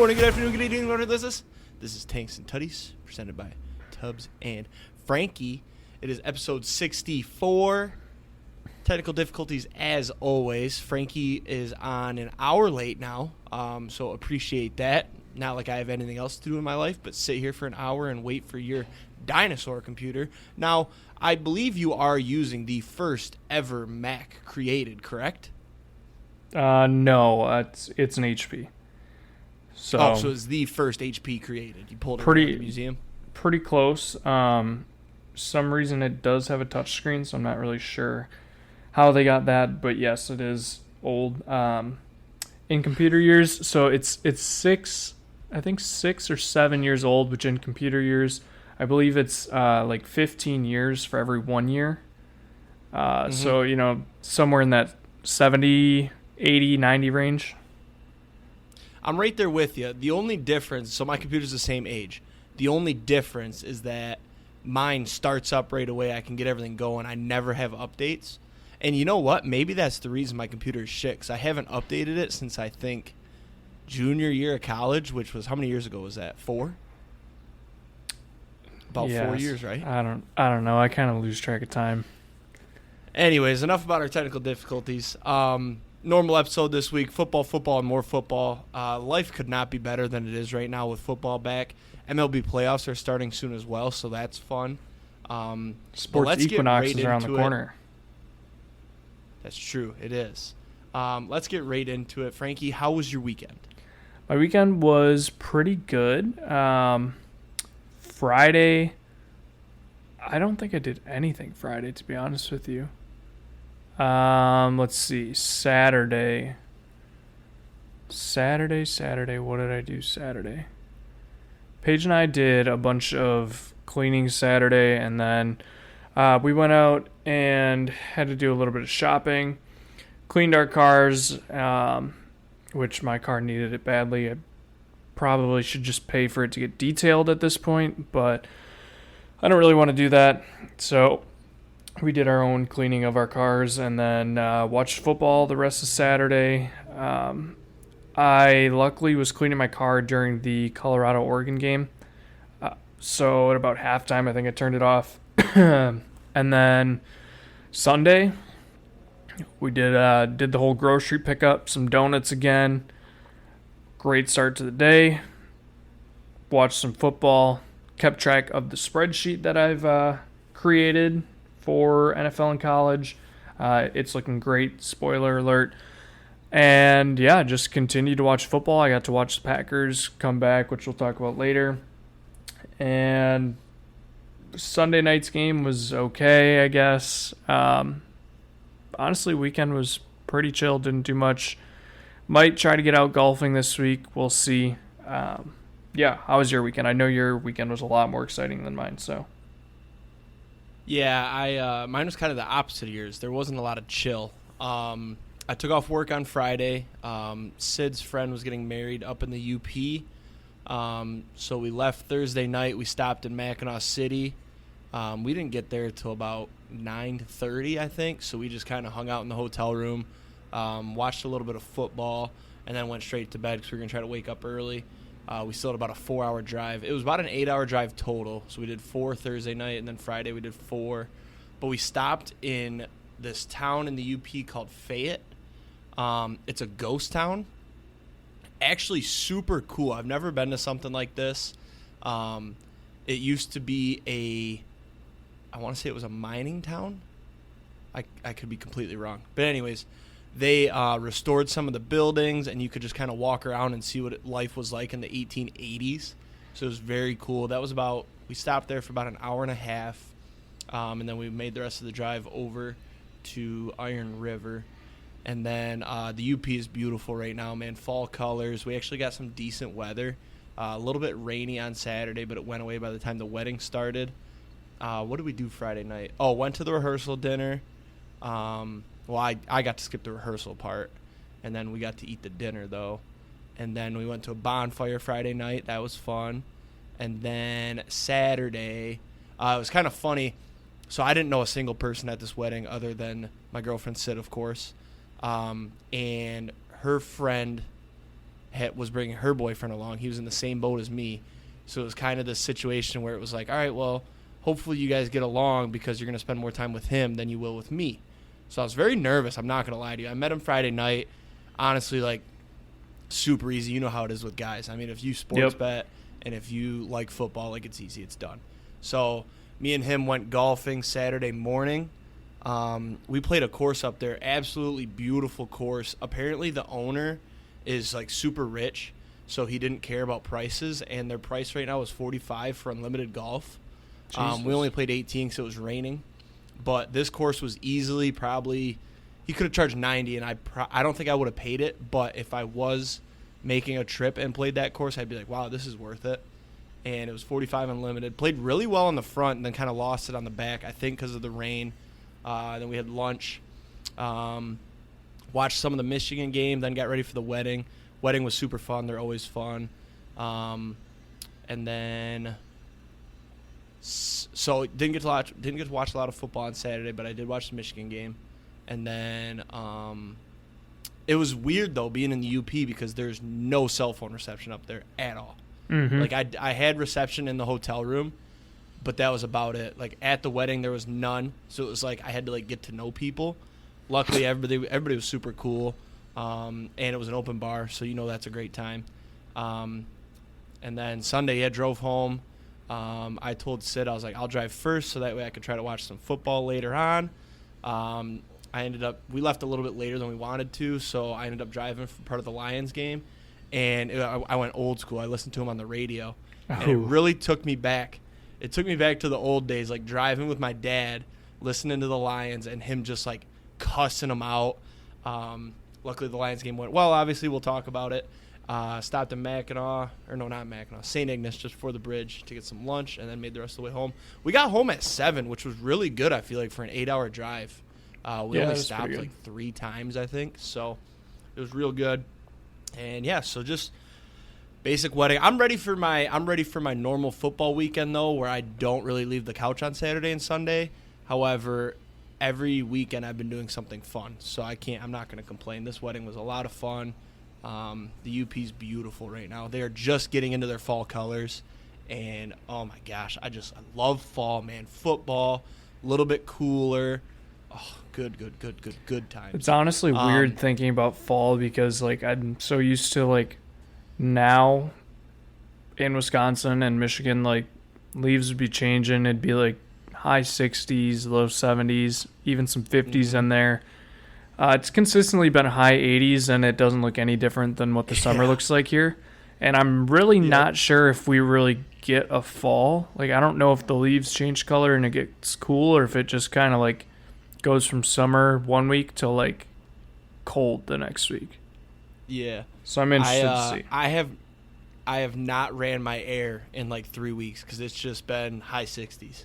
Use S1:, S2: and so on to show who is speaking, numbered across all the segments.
S1: morning, good afternoon, good evening, whatever this is. This is Tanks and Tutties, presented by Tubbs and Frankie. It is episode 64. Technical difficulties as always. Frankie is on an hour late now, so appreciate that. Not like I have anything else to do in my life, but sit here for an hour and wait for your dinosaur computer. Now, I believe you are using the first ever Mac created, correct?
S2: No, it's an HP. So
S1: it's the first HP created. You pulled it from the museum?
S2: Pretty close. Some reason it does have a touchscreen, so I'm not really sure how they got that, but yes, it is old. In computer years, so it's 6 or 7 years old, which in computer years, I believe it's like 15 years for every 1 year. So, somewhere in that 70, 80, 90 range.
S1: I'm right there with you. The only difference, so my computer's the same age. The only difference is that mine starts up right away. I can get everything going. I never have updates. And you know what? Maybe that's the reason my computer is shit, because I haven't updated it since, I think, junior year of college, which was, how many years ago was that? 4? About 4 years, right?
S2: I don't know. I kind of lose track of time.
S1: Anyways, enough about our technical difficulties. Normal episode this week, football, and more football. Life could not be better than it is right now with football back. MLB playoffs are starting soon as well, so that's fun.
S2: Sports equinox is around the corner.
S1: That's true. It is. Let's get right into it. Frankie, how was your weekend?
S2: My weekend was pretty good. Friday, I don't think I did anything Friday, to be honest with you. Let's see. Saturday. What did I do Saturday? Paige and I did a bunch of cleaning Saturday, and then we went out and had to do a little bit of shopping. Cleaned our cars, which my car needed it badly. I probably should just pay for it to get detailed at this point, but I don't really want to do that. So we did our own cleaning of our cars and then watched football the rest of Saturday. I luckily was cleaning my car during the Colorado-Oregon game. So at about halftime, I think I turned it off. And then Sunday, we did the whole grocery pickup, some donuts again. Great start to the day. Watched some football. Kept track of the spreadsheet that I've created for NFL and college. It's looking great. Spoiler alert. And yeah, just continued to watch football. I got to watch the Packers come back, which we'll talk about later. And Sunday night's game was okay, I guess. Honestly, weekend was pretty chill. Didn't do much. Might try to get out golfing this week. We'll see. Yeah, how was your weekend? I know your weekend was a lot more exciting than mine, so.
S1: Yeah, mine was kind of the opposite of yours. There wasn't a lot of chill. I took off work on Friday. Sid's friend was getting married up in the UP. So we left Thursday night. We stopped in Mackinac City. We didn't get there till about 9:30, I think. So we just kind of hung out in the hotel room, watched a little bit of football, and then went straight to bed because we were going to try to wake up early. We still had about a 4-hour drive. It was about an 8-hour drive total. So we did 4 Thursday night, and then Friday we did 4. But we stopped in this town in the UP called Fayette. It's a ghost town. Actually super cool. I've never been to something like this. It used to be I want to say it was a mining town. I could be completely wrong. But anyways, they restored some of the buildings, and you could just kind of walk around and see what life was like in the 1880s. So it was very cool. We stopped there for about an hour and a half, and then we made the rest of the drive over to Iron River. And then the UP is beautiful right now, man. Fall colors. We actually got some decent weather. A little bit rainy on Saturday, but it went away by the time the wedding started. What did we do Friday night? Oh, went to the rehearsal dinner. Well, I got to skip the rehearsal part, and then we got to eat the dinner, though. And then we went to a bonfire Friday night. That was fun. And then Saturday, it was kind of funny. So I didn't know a single person at this wedding other than my girlfriend Sid, of course. And her friend was bringing her boyfriend along. He was in the same boat as me. So it was kind of this situation where it was like, all right, well, hopefully you guys get along because you're going to spend more time with him than you will with me. So I was very nervous. I'm not going to lie to you. I met him Friday night. Honestly, like, super easy. You know how it is with guys. I mean, if you sports bet and if you like football, like, it's easy. It's done. So me and him went golfing Saturday morning. We played a course up there. Absolutely beautiful course. Apparently the owner is, like, super rich. So he didn't care about prices, and their price right now is $45 for unlimited golf. We only played 18 because it was raining. But this course was easily probably – he could have charged $90, and I don't think I would have paid it. But if I was making a trip and played that course, I'd be like, wow, this is worth it. And it was $45 unlimited. Played really well on the front and then kind of lost it on the back, I think because of the rain. Then we had lunch, watched some of the Michigan game, then got ready for the wedding. Wedding was super fun. They're always fun. And then so didn't get to watch a lot of football on Saturday, but I did watch the Michigan game. And then it was weird though being in the UP because there's no cell phone reception up there at all.
S2: Mm-hmm.
S1: Like I had reception in the hotel room, but that was about it. Like at the wedding there was none, so it was like I had to like get to know people. Luckily everybody was super cool. And it was an open bar, so you know that's a great time. And then Sunday, drove home. I told Sid, I was like, I'll drive first so that way I could try to watch some football later on. We left a little bit later than we wanted to, so I ended up driving for part of the Lions game. And I went old school. I listened to him on the radio. And it really took me back. It took me back to the old days, like driving with my dad, listening to the Lions, and him just like cussing them out. Luckily, the Lions game went well. Obviously, we'll talk about it. Stopped in St. Ignace just before the bridge to get some lunch, and then made the rest of the way home. We got home at 7, which was really good, I feel like, for an 8-hour drive. We only stopped like 3 times, I think. So it was real good. And, so just basic wedding. I'm ready for my normal football weekend, though, where I don't really leave the couch on Saturday and Sunday. However, every weekend I've been doing something fun, so I'm not going to complain. This wedding was a lot of fun. The UP's beautiful right now. They are just getting into their fall colors, and oh my gosh, I love fall, man. Football, a little bit cooler. Oh, good times.
S2: It's honestly weird thinking about fall because like I'm so used to like now in Wisconsin and Michigan, like leaves would be changing. It'd be like high 60s, low 70s, even some 50s in there. It's consistently been high 80s, and it doesn't look any different than what the summer looks like here. And I'm really not sure if we really get a fall. Like, I don't know if the leaves change color and it gets cool, or if it just kind of like goes from summer one week to like cold the next week.
S1: Yeah.
S2: So I'm interested to see.
S1: I have not ran my air in like 3 weeks because it's just been high 60s.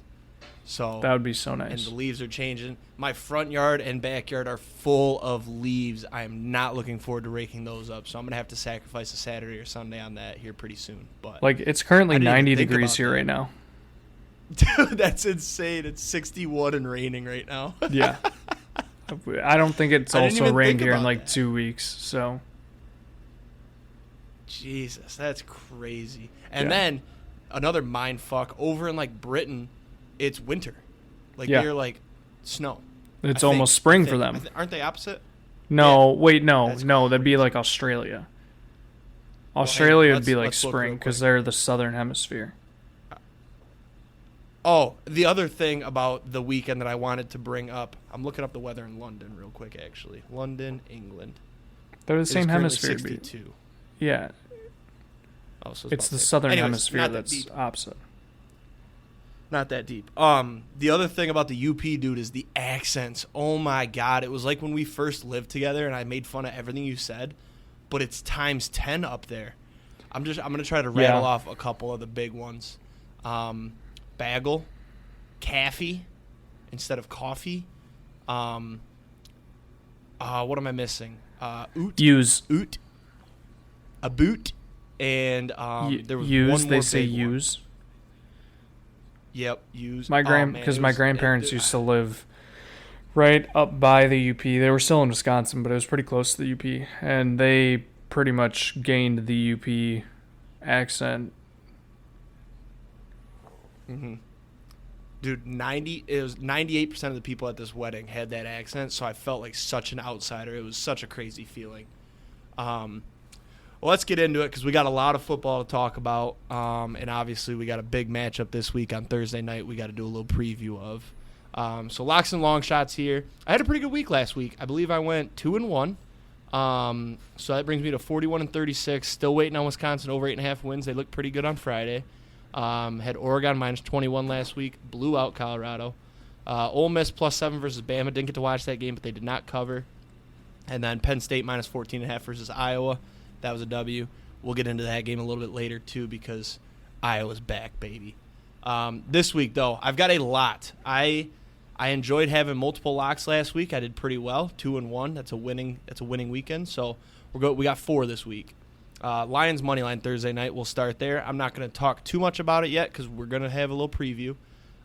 S1: So
S2: that would be so nice.
S1: And the leaves are changing. My front yard and backyard are full of leaves. I am not looking forward to raking those up. So I'm gonna have to sacrifice a Saturday or Sunday on that here pretty soon. But
S2: like it's currently 90 degrees here right now.
S1: Dude, that's insane. It's 61 and raining right now.
S2: Yeah. I don't think it's also rained here in like 2 weeks. So.
S1: Jesus, that's crazy. And then another mind fuck over in like Britain. It's winter. Like they're like snow.
S2: It's almost spring for them.
S1: Aren't they opposite?
S2: No, wait, no. That'd be like Australia. Australia would be like spring because they're the southern hemisphere.
S1: Oh, the other thing about the weekend that I wanted to bring up, I'm looking up the weather in London real quick, actually. London, England.
S2: They're the same hemisphere.
S1: 62.
S2: Yeah.
S1: Oh, so
S2: it's the southern hemisphere that's opposite.
S1: Not that deep. The other thing about the UP, dude, is the accents. Oh my God. It was like when we first lived together and I made fun of everything you said, but it's times 10 up there. I'm going to try to rattle off a couple of the big ones. Bagel, caffee instead of coffee. What am I missing? Oot.
S2: Use.
S1: Oot. A boot. And there was
S2: use,
S1: one more
S2: they say
S1: big
S2: use.
S1: One. Yep, use.
S2: Because my grandparents used to live right up by the UP. They were still in Wisconsin, but it was pretty close to the UP. And they pretty much gained the UP accent.
S1: Mm-hmm. Dude, it was 98% of the people at this wedding had that accent, so I felt like such an outsider. It was such a crazy feeling. Well, let's get into it because we got a lot of football to talk about, and obviously we got a big matchup this week on Thursday night we got to do a little preview of. So Locks and Longshots here. I had a pretty good week last week. I believe I went 2-1. So that brings me to 41-36. Still waiting on Wisconsin over 8.5 wins. They looked pretty good on Friday. Had Oregon -21 last week. Blew out Colorado. Ole Miss +7 versus Bama. Didn't get to watch that game, but they did not cover. And then Penn State -14.5 versus Iowa. That was a W. We'll get into that game a little bit later, too, because Iowa's back, baby. This week, though, I've got a lot. I enjoyed having multiple locks last week. I did pretty well, 2-1. That's a winning weekend. So we got 4 this week. Lions moneyline Thursday night. We'll start there. I'm not going to talk too much about it yet because we're going to have a little preview.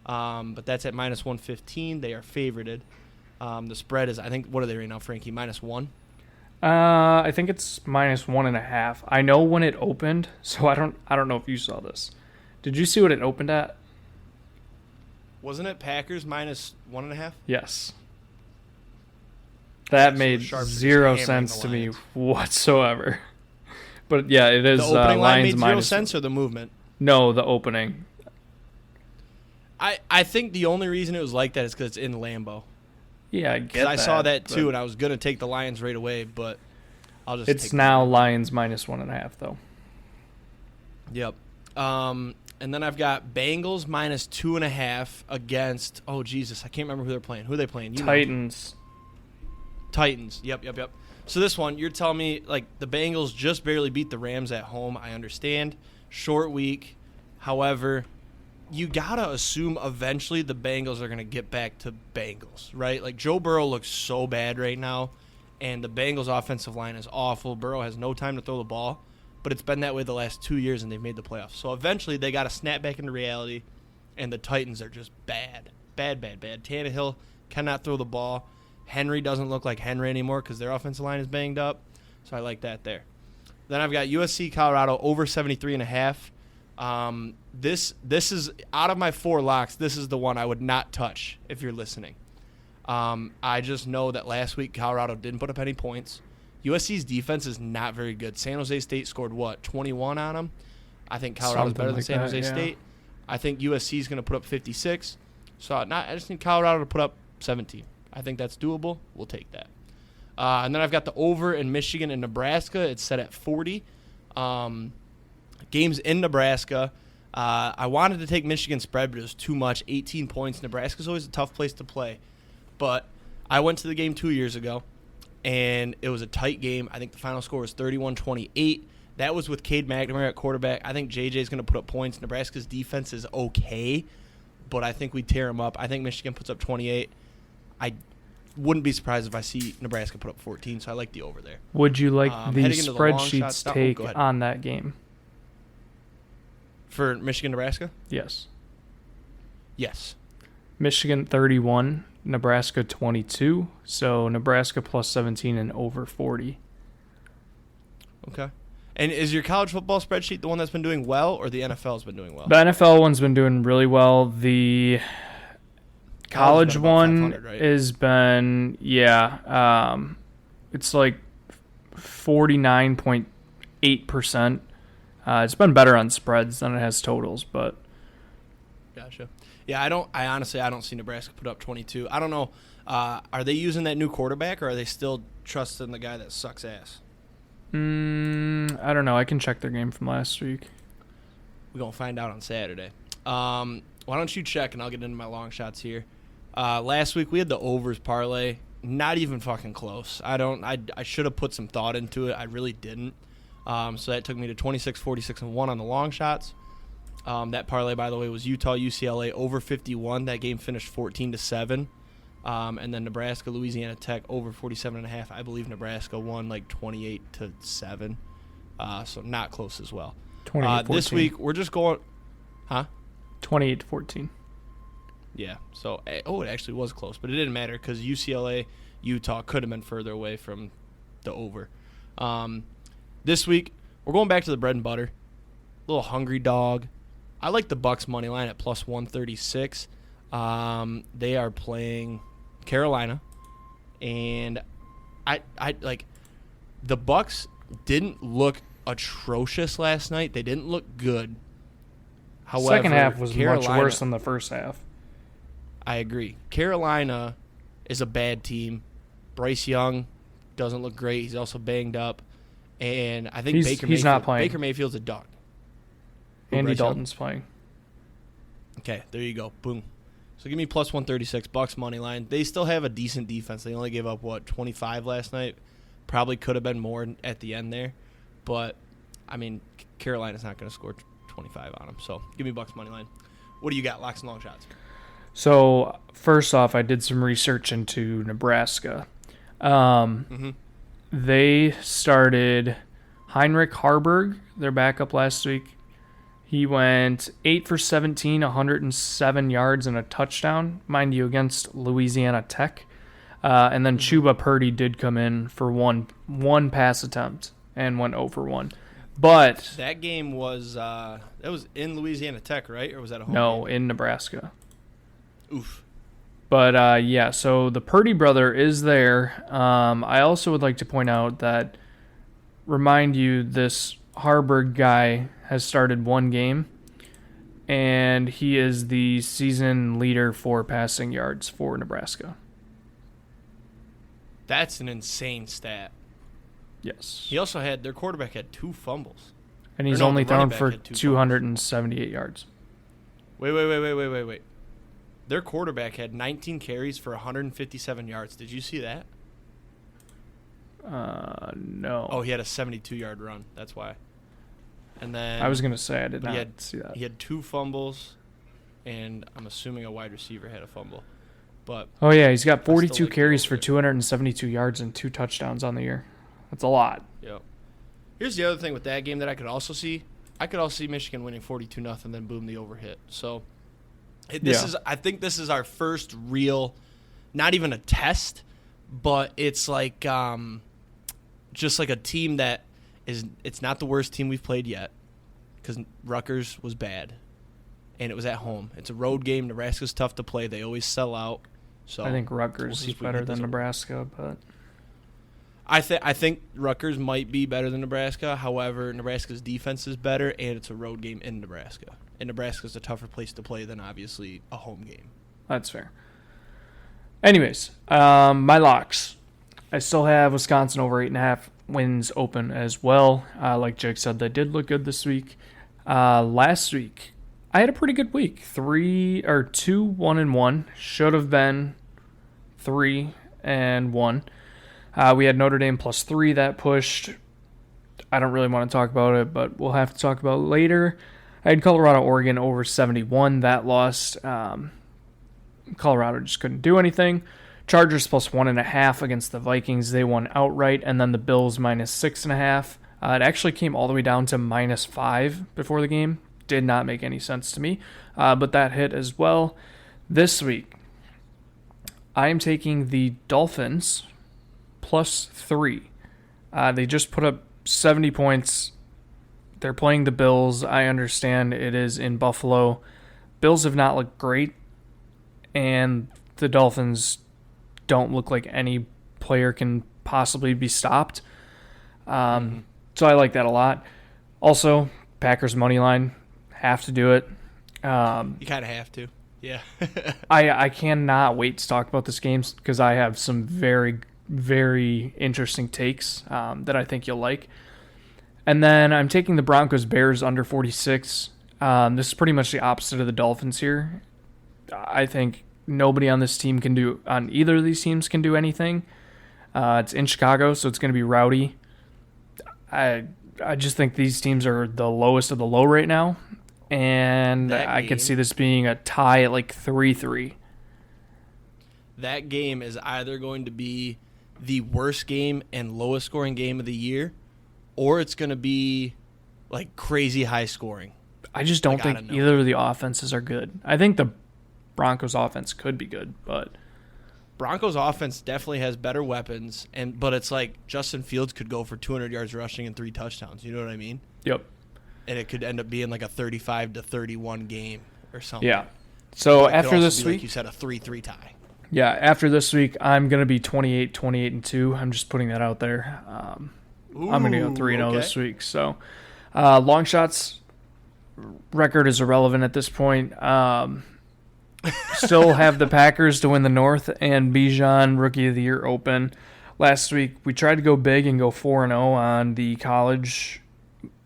S1: But that's at -115. They are favorited. The spread is, I think, what are they right now, Frankie? -1.
S2: I think it's -1.5. I know when it opened, so I don't know if you saw this. Did you see what it opened at?
S1: Wasn't it Packers -1.5?
S2: Yes. That
S1: So
S2: made
S1: Sharps are
S2: zero
S1: just
S2: sense
S1: hammering
S2: to
S1: the
S2: me
S1: Lions.
S2: whatsoever. But yeah, it is
S1: The opening line
S2: Lions
S1: made zero
S2: minus.
S1: sense, or the movement?
S2: No, the opening.
S1: I think the only reason it was like that is because it's in Lambeau.
S2: Yeah, I get that.
S1: I saw that too,
S2: but
S1: and I was going to take the Lions right away, but I'll just
S2: it's
S1: take
S2: now
S1: the
S2: Lions -1.5 though.
S1: Yep. And then I've got Bengals -2.5 against, oh, Jesus, I can't remember who they're playing. Who are they playing? You know.
S2: Titans.
S1: Titans. Yep. So this one, you're telling me, like, the Bengals just barely beat the Rams at home. I understand. Short week. However, you got to assume eventually the Bengals are going to get back to Bengals, right? Like, Joe Burrow looks so bad right now, and the Bengals' offensive line is awful. Burrow has no time to throw the ball, but it's been that way the last 2 years, and they've made the playoffs. So eventually they got to snap back into reality, and the Titans are just bad. Bad. Tannehill cannot throw the ball. Henry doesn't look like Henry anymore because their offensive line is banged up. So I like that there. Then I've got USC Colorado over 73.5. This is, out of my 4 locks, this is the one I would not touch if you're listening. I just know that last week Colorado didn't put up any points. USC's defense is not very good. San Jose State scored, 21 on them? I think Colorado's better than San Jose State. I think USC is going to put up 56. So I just need Colorado to put up 17. I think that's doable. We'll take that. And then I've got the over in Michigan and Nebraska. It's set at 40. Games in Nebraska. I wanted to take Michigan spread, but it was too much. 18 points. Nebraska's always a tough place to play. But I went to the game 2 years ago, and it was a tight game. I think the final score was 31-28. That was with Cade McNamara at quarterback. I think JJ's going to put up points. Nebraska's defense is okay, but I think we tear them up. I think Michigan puts up 28. I wouldn't be surprised if I see Nebraska put up 14, so I like the over there.
S2: Would you like the
S1: heading into the long shot
S2: spreadsheets
S1: stuff-
S2: take
S1: go ahead.
S2: on that game?
S1: For Michigan-Nebraska?
S2: Yes.
S1: Yes.
S2: Michigan 31, Nebraska 22. So Nebraska +17 and over 40.
S1: Okay. And is your college football spreadsheet the one that's been doing well, or the NFL's been doing well?
S2: The NFL one's been doing really well. The college
S1: been about
S2: one
S1: 500, right?
S2: has been, it's like 49.8%. It's been better on spreads than it has totals, but
S1: Gotcha. Yeah, I honestly don't see Nebraska put up 22. I don't know. Are they using that new quarterback, or are they still trusting the guy that sucks ass?
S2: I don't know. I can check their game from last week.
S1: We're going to find out on Saturday. Why don't you check, and I'll get into my long shots here. Last week we had the overs parlay. Not even fucking close. I should have put some thought into it. I really didn't. So that took me to 26, 46, and 1 on the long shots. That parlay, by the way, was Utah UCLA over 51. That game finished 14-7. And then Nebraska Louisiana Tech over 47.5. I believe Nebraska won like 28-7. So not close as well.
S2: 28-14.
S1: This week we're just going,
S2: 28-14.
S1: Yeah. So it actually was close, but it didn't matter because UCLA Utah could have been further away from the over. This week, we're going back to the bread and butter. Little hungry dog. I like the Bucks money line at plus 136. They are playing Carolina, and I like the Bucks didn't look atrocious last night. They didn't look good. However,
S2: second half was
S1: Carolina,
S2: much worse than the first half.
S1: I agree. Carolina is a bad team. Bryce Young doesn't look great. He's also banged up. And I think
S2: he's not playing.
S1: Baker Mayfield's a dog.
S2: Andy Dalton's playing.
S1: Okay, there you go. Boom. So give me plus 136 Bucks money line. They still have a decent defense. They only gave up 25 last night. Probably could have been more at the end there, but I mean Carolina's not going to score 25 on them. So give me Bucks money line. What do you got? Locks and Longshots.
S2: So first off, I did some research into Nebraska. They started Heinrich Harburg, their backup last week. He went 8 for 17, 107 yards and a touchdown, mind you, against Louisiana Tech. And then Chuba Purdy did come in for one pass attempt and went 0 for 1. But
S1: that game was that was in Louisiana Tech, right? Or was that a home
S2: no,
S1: game?
S2: in Nebraska.
S1: Oof.
S2: But yeah, so the Purdy brother is there. I also would like to point out that, remind you, this Harburg guy has started one game, and he is the season leader for passing yards for Nebraska.
S1: That's an insane stat.
S2: Yes.
S1: He also their quarterback had 2 fumbles.
S2: And he's only thrown for 278 yards.
S1: Wait. Their quarterback had 19 carries for 157 yards. Did you see that?
S2: No.
S1: Oh, he had a 72-yard run. That's why. And then
S2: I was going to say I did not see that.
S1: He had 2 fumbles, and I'm assuming a wide receiver had a fumble. But
S2: oh, yeah, he's got 42 carries for 272 yards and 2 touchdowns on the year. That's a lot.
S1: Yep. Here's the other thing with that game that I could also see. I could also see Michigan winning 42-0, then boom, the overhit. So I think this is our first real, not even a test, but it's like just like a team that it's not the worst team we've played yet, because Rutgers was bad, and it was at home. It's a road game. Nebraska's tough to play. They always sell out. So
S2: I think Rutgers is better than Nebraska, but
S1: I think Rutgers might be better than Nebraska. However, Nebraska's defense is better, and it's a road game in Nebraska. And Nebraska's a tougher place to play than, obviously, a home game.
S2: That's fair. Anyways, my locks. I still have Wisconsin over 8.5 wins open as well. Like Jake said, they did look good this week. Last week, I had a pretty good week. 2 1-1. Should have been 3-1. We had Notre Dame +3 that pushed. I don't really want to talk about it, but we'll have to talk about it later. I had Colorado, Oregon over 71. That lost. Colorado just couldn't do anything. Chargers +1.5 against the Vikings. They won outright. And then the Bills -6.5. It actually came all the way down to -5 before the game. Did not make any sense to me. But that hit as well. This week, I am taking the Dolphins +3. They just put up 70 points. They're playing the Bills. I understand it is in Buffalo. Bills have not looked great, and the Dolphins don't look like any player can possibly be stopped. So I like that a lot. Also, Packers money line, have to do it.
S1: You kind of have to, yeah.
S2: I cannot wait to talk about this game because I have some very, very interesting takes that I think you'll like. And then I'm taking the Broncos Bears under 46. This is pretty much the opposite of the Dolphins here. I think nobody on either of these teams can do anything. It's in Chicago, so it's going to be rowdy. I just think these teams are the lowest of the low right now, and I could see this being a tie at like 3-3.
S1: That game is either going to be the worst game and lowest scoring game of the year, or it's going to be like crazy high scoring.
S2: I just don't think either of the offenses are good. I think the Broncos offense could be good, but
S1: Broncos offense definitely has better weapons, but it's like Justin Fields could go for 200 yards rushing and 3 touchdowns. You know what I mean?
S2: Yep.
S1: And it could end up being like a 35-31 game or something.
S2: Yeah. So
S1: But it could
S2: after
S1: also
S2: this
S1: be,
S2: week,
S1: like you said, a 3-3 tie.
S2: yeah, after this week, I'm going to be 28-2. I'm just putting that out there. I'm going to go 3-0 this week. So long shots record is irrelevant at this point. Still have the Packers to win the North and Bijan Rookie of the Year open. Last week, we tried to go big and go 4-0 on the college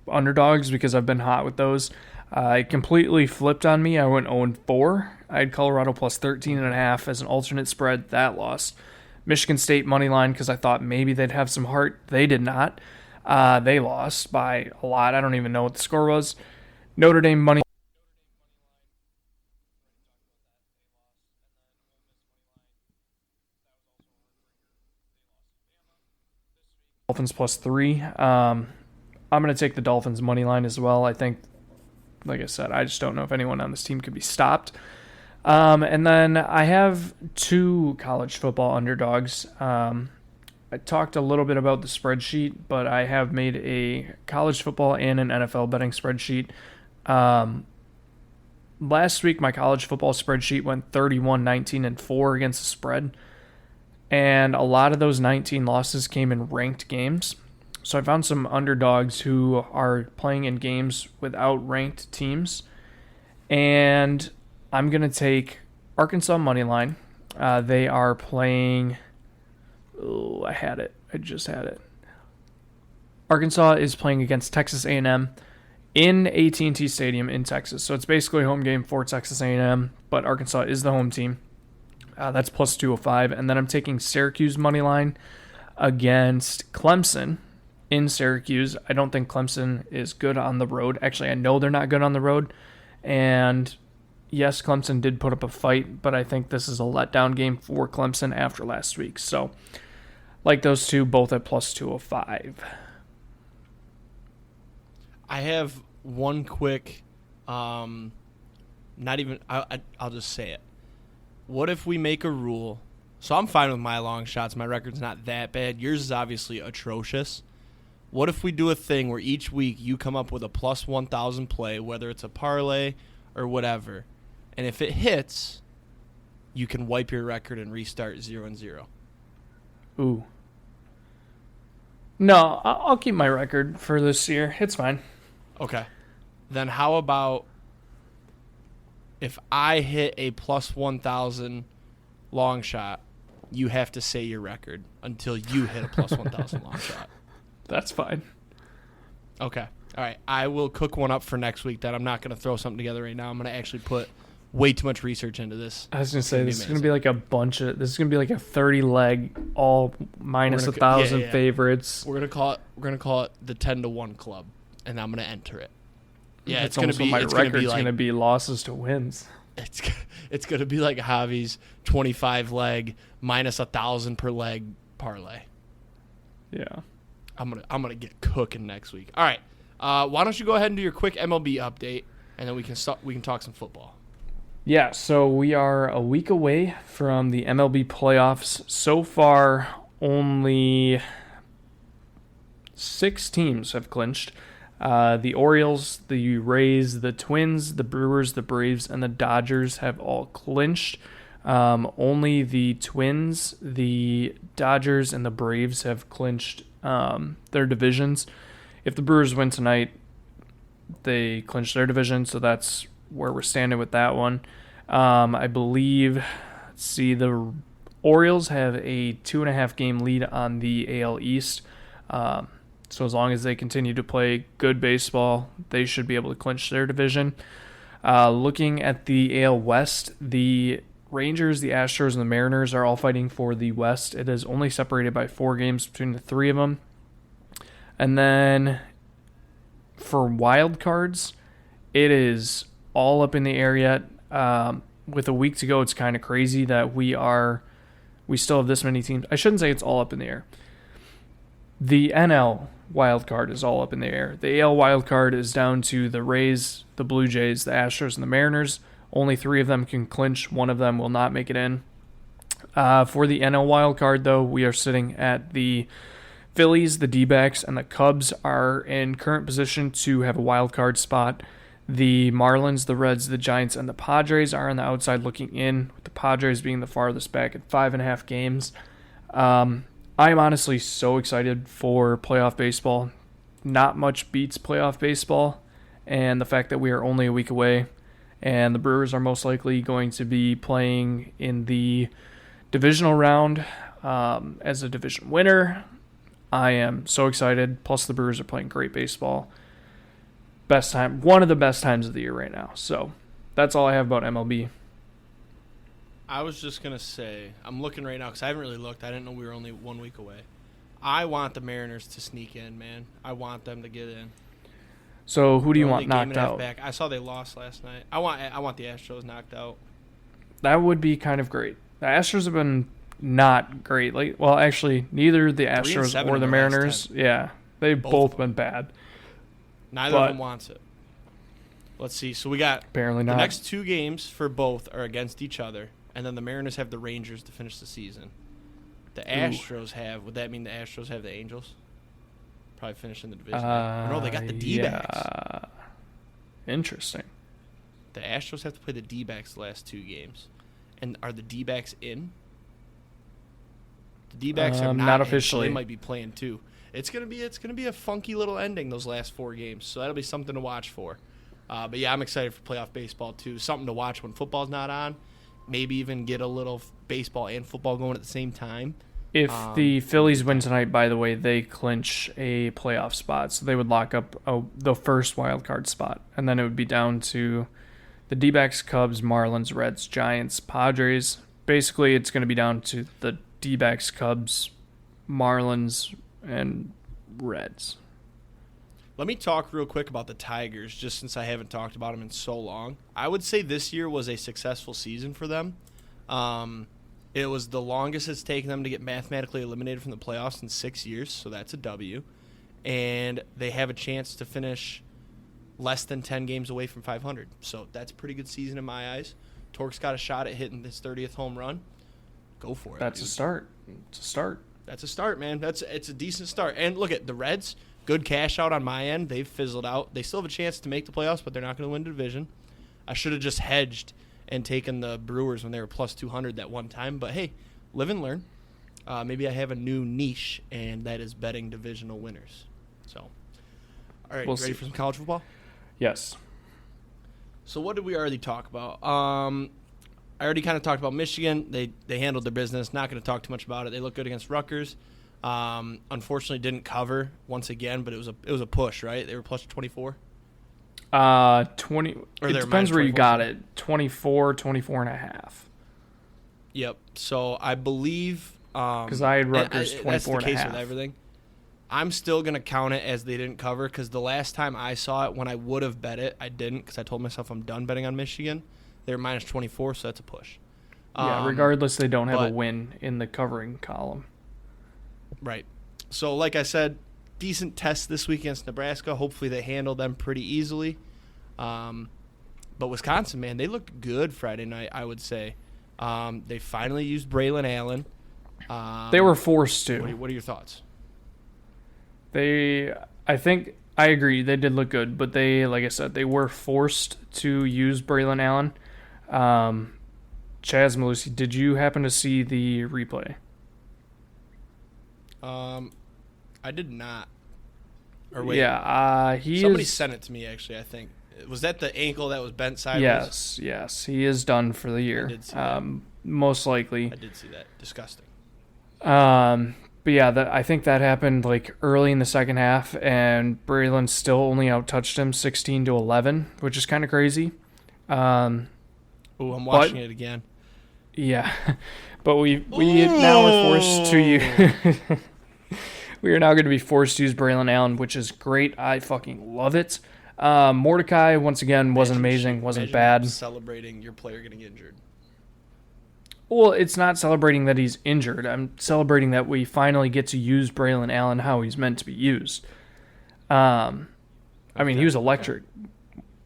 S2: underdogs because I've been hot with those. It completely flipped on me. I went 0-4. I had Colorado plus 13.5 as an alternate spread. That lost. Michigan State money line because I thought maybe they'd have some heart. They did not. They lost by a lot. I don't even know what the score was. Notre Dame money. Dolphins plus 3. I'm going to take the Dolphins money line as well. I think, like I said, I just don't know if anyone on this team could be stopped. And then I have 2 college football underdogs. I talked a little bit about the spreadsheet, but I have made a college football and an NFL betting spreadsheet. Last week, my college football spreadsheet went 31-19-4 against the spread. And a lot of those 19 losses came in ranked games. So I found some underdogs who are playing in games without ranked teams. And I'm going to take Arkansas money line. They are playing... Oh, I had it. I just had it. Arkansas is playing against Texas A&M in AT&T Stadium in Texas. So it's basically a home game for Texas A&M, but Arkansas is the home team. That's plus 205. And then I'm taking Syracuse money line against Clemson in Syracuse. I don't think Clemson is good on the road. Actually, I know they're not good on the road. And yes, Clemson did put up a fight, but I think this is a letdown game for Clemson after last week. So, like those two, both at plus 205.
S1: I have one quick, I'll just say it. What if we make a rule? So I'm fine with my long shots. My record's not that bad. Yours is obviously atrocious. What if we do a thing where each week you come up with a plus 1,000 play, whether it's a parlay or whatever, and if it hits, you can wipe your record and restart 0-0.
S2: Ooh. No, I'll keep my record for this year. It's fine.
S1: Okay. Then how about if I hit a plus 1,000 long shot, you have to say your record until you hit a plus 1,000 long shot.
S2: That's fine.
S1: Okay. All right. I will cook one up for next week that I'm not going to throw something together right now. I'm going to actually put way too much research into this.
S2: I was going to say, this is going to be like a bunch of, this is going to be like a 30-leg, all minus 1,000 favorites.
S1: We're going to call it the 10-1 club, and I'm going to enter it. Yeah,
S2: it's going to be, my record's going to be losses to wins.
S1: It's going to be like Javi's 25-leg minus 1,000 per leg parlay.
S2: Yeah.
S1: I'm gonna get cooking next week. All right. Why don't you go ahead and do your quick MLB update, and then we can talk some football.
S2: Yeah, so we are a week away from the MLB playoffs. So far, only 6 teams have clinched. The Orioles, the Rays, the Twins, the Brewers, the Braves, and the Dodgers have all clinched. Only the Twins, the Dodgers, and the Braves have clinched their divisions. If the Brewers win tonight, they clinch their division, so that's where we're standing with that one. I believe, the Orioles have a 2.5 game lead on the AL East. So as long as they continue to play good baseball, they should be able to clinch their division. Looking at the AL West, the Rangers, the Astros, and the Mariners are all fighting for the West. It is only separated by 4 games between the 3 of them. And then for wild cards, it is all up in the air yet. With a week to go, it's kind of crazy that we still have this many teams. I shouldn't say it's all up in the air. The NL wild card is all up in the air. The AL wild card is down to the Rays, the Blue Jays, the Astros, and the Mariners. Only 3 of them can clinch. 1 of them will not make it in. For the NL wild card, though, we are sitting at the Phillies, the D-backs, and the Cubs are in current position to have a wild card spot. The Marlins, the Reds, the Giants, and the Padres are on the outside looking in, with the Padres being the farthest back at 5.5 games. I am honestly so excited for playoff baseball. Not much beats playoff baseball, and the fact that we are only a week away, and the Brewers are most likely going to be playing in the divisional round as a division winner. I am so excited. Plus, the Brewers are playing great baseball. Best time, one of the best times of the year right now. So that's all I have about MLB.
S1: I was just going to say, I'm looking right now because I haven't really looked. I didn't know we were only 1 week away. I want the Mariners to sneak in, man. I want them to get in.
S2: So who do you want knocked out?
S1: Back. I saw they lost last night. I want the Astros knocked out.
S2: That would be kind of great. The Astros have been not great. Well, actually, neither the Astros or the Mariners. Yeah, they've both been bad.
S1: Neither of them wants it. Let's see. So we got
S2: apparently not.
S1: The next 2 games for both are against each other, and then the Mariners have the Rangers to finish the season. The Astros have. Would that mean the Astros have the Angels? Probably finish in the division. No, they got the D-backs.
S2: Yeah. Interesting.
S1: The Astros have to play the D-backs the last 2 games. And are the D-backs in? The D-backs are not
S2: officially.
S1: So they might be playing too. It's gonna be a funky little ending those last 4 games. So that'll be something to watch for. But yeah, I'm excited for playoff baseball too. Something to watch when football's not on. Maybe even get a little baseball and football going at the same time.
S2: If the Phillies win tonight, by the way, they clinch a playoff spot. So they would lock up the first wild card spot. And then it would be down to the D-backs, Cubs, Marlins, Reds, Giants, Padres. Basically, it's going to be down to the D-backs, Cubs, Marlins, and Reds.
S1: Let me talk real quick about the Tigers, just since I haven't talked about them in so long. I would say this year was a successful season for them. It was the longest it's taken them to get mathematically eliminated from the playoffs in 6 years, so that's a W. And they have a chance to finish less than 10 games away from 500. So that's a pretty good season in my eyes. Torque's got a shot at hitting his 30th home run. Go for it.
S2: That's a start. It's a start.
S1: That's a start, man. It's a decent start. And look at the Reds. Good cash out on my end. They've fizzled out. They still have a chance to make the playoffs, but they're not going to win the division. I should have just hedged and taken the Brewers when they were plus 200 that one time. But, hey, live and learn. Maybe I have a new niche, and that is betting divisional winners. So, all right, ready for some college football?
S2: Yes.
S1: So what did we already talk about? I already kind of talked about Michigan. They handled their business. Not going to talk too much about it. They look good against Rutgers. Unfortunately, didn't cover once again, but it was a push, right? They were plus 24.
S2: 20.
S1: Or
S2: it depends where you got it. 24, 24 and a half.
S1: Yep. So I believe
S2: because I had Rutgers 24
S1: that's the
S2: and a
S1: case
S2: half.
S1: with everything. I'm still gonna count it as they didn't cover because the last time I saw it, when I would have bet it, I didn't because I told myself I'm done betting on Michigan. They were minus 24, so that's a push.
S2: Yeah. Regardless, they don't have a win in the covering column.
S1: Right. So, like I said, decent test this week against Nebraska. Hopefully they handle them pretty easily. But Wisconsin, man, they looked good Friday night, I would say. They finally used Braylon Allen.
S2: They were forced to.
S1: What are your thoughts?
S2: I think I agree. They did look good, but they, like I said, they were forced to use Braylon Allen. Chaz Malusi, did you happen to see the replay?
S1: I did not. Or wait.
S2: Yeah,
S1: somebody sent it to me, actually, I think. Was that the ankle that was bent sideways?
S2: Yes. He is done for the year.
S1: I did see that.
S2: Most likely.
S1: I did see that. Disgusting.
S2: But yeah, I think that happened like early in the second half, and Braylon still only outtouched him 16-11, which is kind of crazy.
S1: I'm watching it again.
S2: Yeah, but we now are forced to use. We are now going to be forced to use Braylon Allen, which is great. I fucking love it. Mordecai once again wasn't amazing, wasn't bad.
S1: Celebrating your player getting injured.
S2: Well, it's not celebrating that he's injured. I'm celebrating that we finally get to use Braylon Allen how he's meant to be used. I mean, he was electric.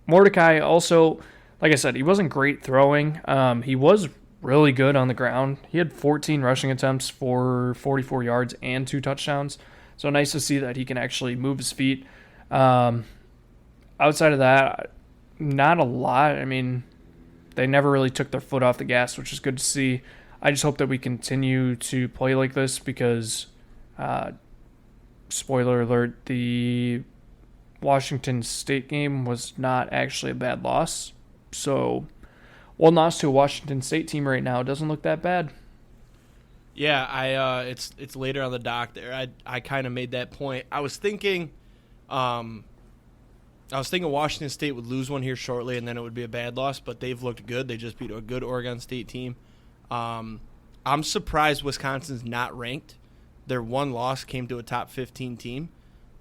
S2: Mordecai also, like I said, he wasn't great throwing. He was really good on the ground. He had 14 rushing attempts for 44 yards and 2 touchdowns. So nice to see that he can actually move his feet. Outside of that, not a lot. I mean, they never really took their foot off the gas, which is good to see. I just hope that we continue to play like this because, spoiler alert, the Washington State game was not actually a bad loss. So, 1 loss to a Washington State team right now doesn't look that bad.
S1: Yeah, it's later on the dock there. I kind of made that point. I was thinking Washington State would lose one here shortly, and then it would be a bad loss. But they've looked good. They just beat a good Oregon State team. I'm surprised Wisconsin's not ranked. Their 1 loss came to a top 15 team,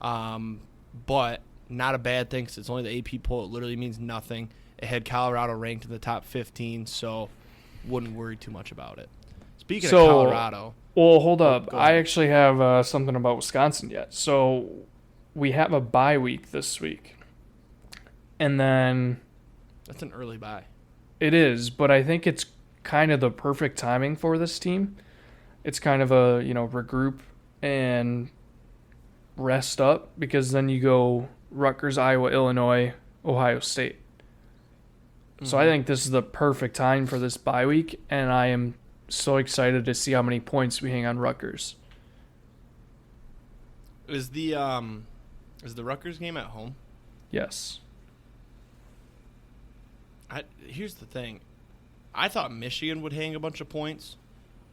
S1: but not a bad thing because it's only the AP poll. It literally means nothing. It had Colorado ranked in the top 15, so wouldn't worry too much about it. Speaking of Colorado.
S2: Well, hold up. I actually have something about Wisconsin yet. So we have a bye week this week. And then...
S1: That's an early bye.
S2: It is, but I think it's kind of the perfect timing for this team. It's kind of a, regroup and rest up because then you go Rutgers, Iowa, Illinois, Ohio State. Mm-hmm. So I think this is the perfect time for this bye week, and I am so excited to see how many points we hang on Rutgers.
S1: Is the Rutgers game at home?
S2: Yes.
S1: Here's the thing. I thought Michigan would hang a bunch of points,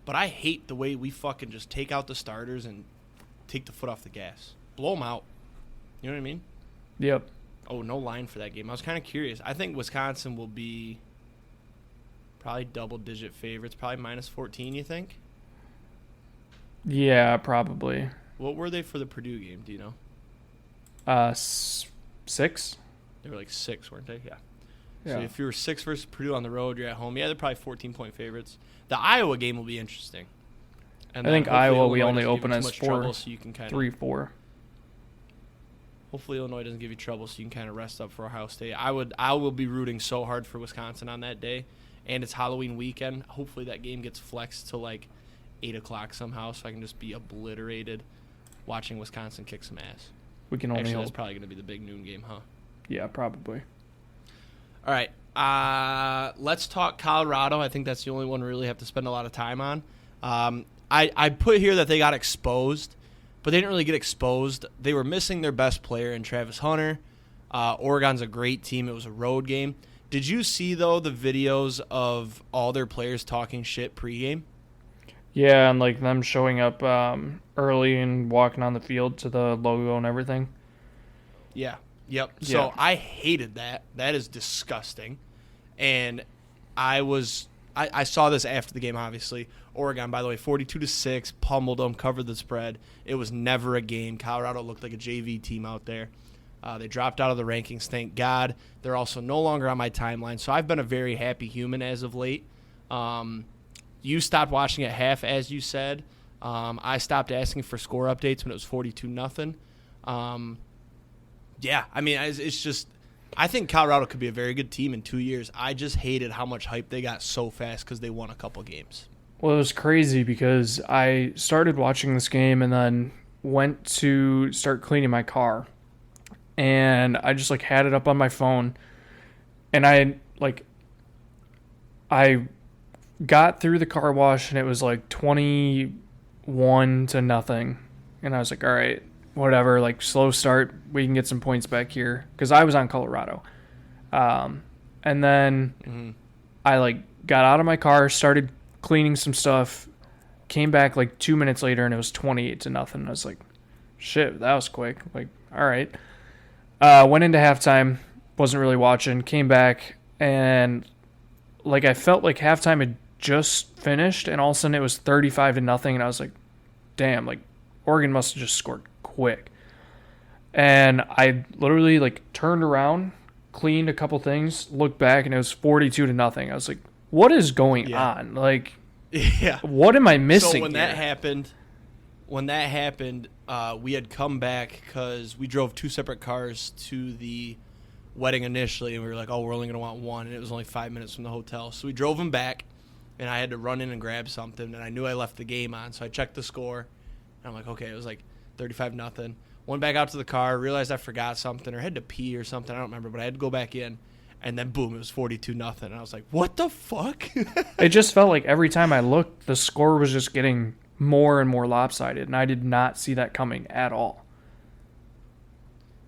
S1: but I hate the way we fucking just take out the starters and take the foot off the gas. Blow them out. You know what I mean?
S2: Yep.
S1: Oh, no line for that game. I was kind of curious. I think Wisconsin will be probably double-digit favorites, probably minus 14, you think?
S2: Yeah, probably.
S1: What were they for the Purdue game? Do you know?
S2: 6?
S1: They were like 6, weren't they? Yeah.
S2: Yeah.
S1: So if you were 6 versus Purdue on the road, you're at home. Yeah, they're probably 14-point favorites. The Iowa game will be interesting. And
S2: I think Iowa
S1: Illinois
S2: we only
S1: doesn't
S2: open
S1: give you
S2: as
S1: too much
S2: 4,
S1: trouble, so you can
S2: 3-4.
S1: Hopefully Illinois doesn't give you trouble, so you can kind of rest up for Ohio State. I will be rooting so hard for Wisconsin on that day, and it's Halloween weekend. Hopefully that game gets flexed to like 8 o'clock somehow, so I can just be obliterated watching Wisconsin kick some ass.
S2: We can only hope.
S1: That's probably going to be the big noon game, huh?
S2: Yeah, probably.
S1: All right. Let's talk Colorado. I think that's the only one we really have to spend a lot of time on. I put here that they got exposed, but they didn't really get exposed. They were missing their best player in Travis Hunter. Oregon's a great team. It was a road game. Did you see, though, the videos of all their players talking shit pregame?
S2: Yeah, and like them showing up early and walking on the field to the logo and everything. Yeah.
S1: Yep. So I hated that. That is disgusting. And I saw this after the game, obviously. Oregon, by the way, 42-6, pummeled them, covered the spread. It was never a game. Colorado looked like a JV team out there. They dropped out of the rankings, thank God. They're also no longer on my timeline. So I've been a very happy human as of late. You stopped watching at half, as you said. I stopped asking for score updates when it was 42-0. Yeah, I mean, it's just – I think Colorado could be a very good team in 2 years. I just hated how much hype they got so fast because they won a couple games.
S2: Well, it was crazy because I started watching this game and then went to start cleaning my car. And I just, like, had it up on my phone. And I got through the car wash and it was, like, 21-0. And I was like, all right. Whatever, like slow start, we can get some points back here because I was on Colorado, and then I like got out of my car, started cleaning some stuff, came back like 2 minutes later, and it was 28-0. I was like, shit, that was quick. Like, all right. Went into halftime, wasn't really watching, came back, and like I felt like halftime had just finished, and all of a sudden it was 35-0, and I was like, damn, like Oregon must have just scored quick. And I literally like turned around, cleaned a couple things, looked back, and it was 42-0. I was like, what is going on? Like, what am I missing?
S1: So when that happened, we had come back because we drove 2 separate cars to the wedding initially, and we were like, oh, we're only going to want one, and it was only 5 minutes from the hotel. So we drove them back, and I had to run in and grab something, and I knew I left the game on, so I checked the score, and I'm like, okay, it was like 35-0. Went back out to the car, realized I forgot something or had to pee or something, I don't remember, but I had to go back in, and then boom, it was 42-0, and I was like, what the fuck?
S2: It just felt like every time I looked, the score was just getting more and more lopsided, and I did not see that coming at all.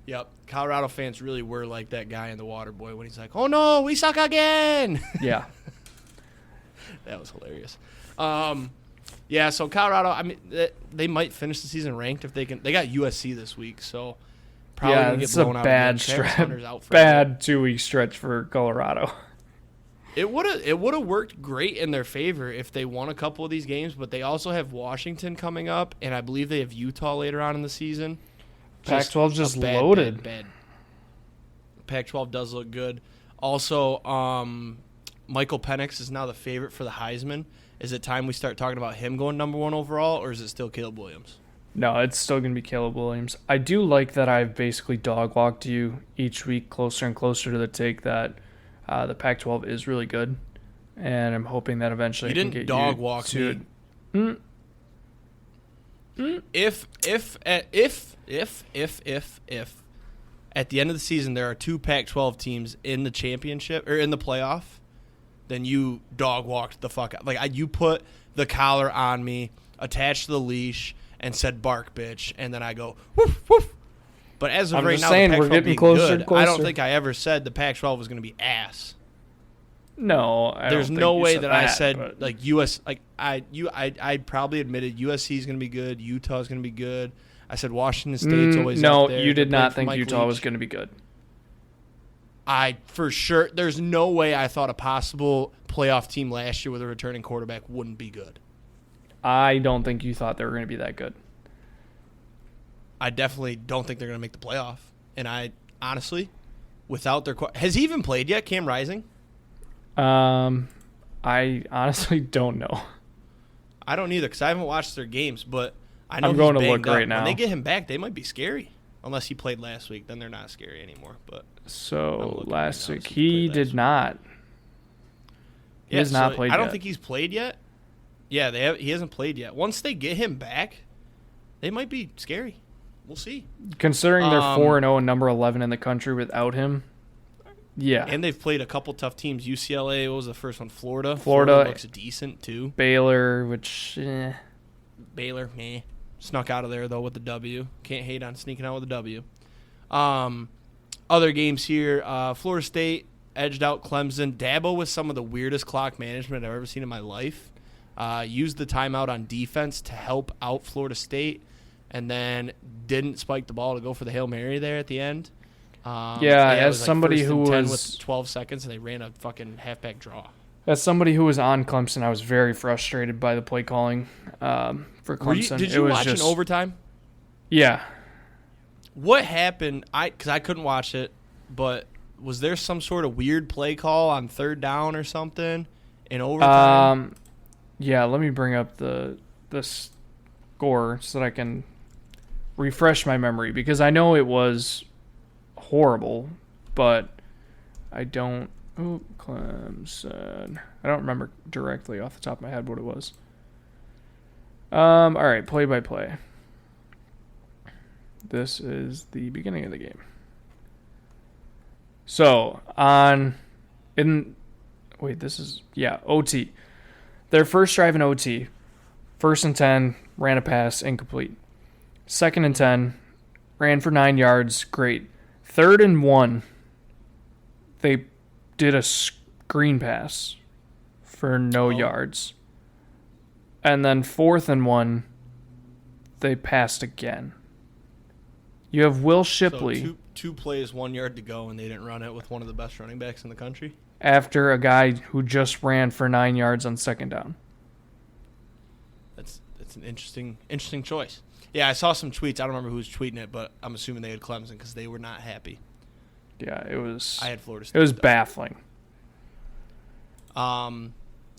S1: Yep, Colorado fans really were like that guy in The Waterboy when he's like, oh no, we suck again.
S2: Yeah.
S1: That was hilarious. Yeah, so Colorado, I mean, they might finish the season ranked if they can. They got USC this week, so probably
S2: yeah,
S1: gonna get
S2: it's a
S1: blown out.
S2: bad stretch. Bad 2-week stretch for Colorado.
S1: It would have worked great in their favor if they won a couple of these games, but they also have Washington coming up, and I believe they have Utah later on in the season.
S2: Pac-12 just loaded.
S1: Bad. Pac-12 does look good. Also, Michael Penix is now the favorite for the Heisman. Is it time we start talking about him going number 1 overall, or is it still Caleb Williams?
S2: No, it's still going to be Caleb Williams. I do like that I've basically dog-walked you each week closer and closer to the take that the Pac-12 is really good, and I'm hoping that eventually I can get
S1: dog-walk
S2: to
S1: me. If at the end of the season there are 2 Pac-12 teams in the championship or in the playoff, then you dog walked the fuck out. Like you put the collar on me, attached the leash, and said bark, bitch, and then I go woof woof. But as of right now, the Pac-12
S2: we're getting
S1: being
S2: closer
S1: good,
S2: and closer.
S1: I don't think I ever said the Pac-12 was going to be ass.
S2: No,
S1: there's no way that I said
S2: but...
S1: like US. Like I probably admitted USC is going to be good. Utah is going to be good. I said Washington State's always up there.
S2: No, you did not think Utah was going to be good.
S1: I for sure. There's no way I thought a possible playoff team last year with a returning quarterback wouldn't be good.
S2: I don't think you thought they were going to be that good.
S1: I definitely don't think they're going to make the playoff. And I honestly, without their has he even played yet? Cam Rising.
S2: I honestly don't know.
S1: I don't either because I haven't watched their games, but I know
S2: I'm going
S1: he's
S2: to look
S1: up.
S2: right now.
S1: When they get him back, they might be scary. Unless he played last week, then they're not scary anymore. But
S2: so last week he did not. He has not played yet.
S1: I don't think he's played yet. Yeah, he hasn't played yet. Once they get him back, they might be scary. We'll see.
S2: Considering they're 4-0 and number 11 in the country without him. Yeah.
S1: And they've played a couple tough teams. UCLA, what was the first one? Florida.
S2: Florida
S1: looks decent, too.
S2: Baylor, which,
S1: Baylor, meh. Snuck out of there, though, with the W. Can't hate on sneaking out with a W. Other games here. Florida State edged out Clemson. Dabo with some of the weirdest clock management I've ever seen in my life. Used the timeout on defense to help out Florida State, and then didn't spike the ball to go for the Hail Mary there at the end.
S2: As somebody who was
S1: with 12 seconds, and they ran a fucking halfback draw.
S2: As somebody who was on Clemson, I was very frustrated by the play calling for Clemson.
S1: Did you watch an overtime?
S2: Yeah.
S1: What happened? Because I couldn't watch it, but was there some sort of weird play call on third down or something in overtime?
S2: Yeah. Let me bring up the score so that I can refresh my memory because I know it was horrible, but I don't. Oh, Clemson. I don't remember directly off the top of my head what it was. All right, play by play. This is the beginning of the game. So, OT. Their first drive in OT, 1st and 10, ran a pass, incomplete. 2nd and 10, ran for 9 yards, great. 3rd and 1, they did a screen pass for no yards. And then 4th and 1, they passed again. You have Will Shipley.
S1: So two plays, 1 yard to go, and they didn't run it with one of the best running backs in the country?
S2: After a guy who just ran for 9 yards on 2nd down.
S1: That's an interesting choice. Yeah, I saw some tweets. I don't remember who was tweeting it, but I'm assuming they had Clemson because they were not happy.
S2: Yeah, it was.
S1: I had Florida State.
S2: It was baffling.
S1: All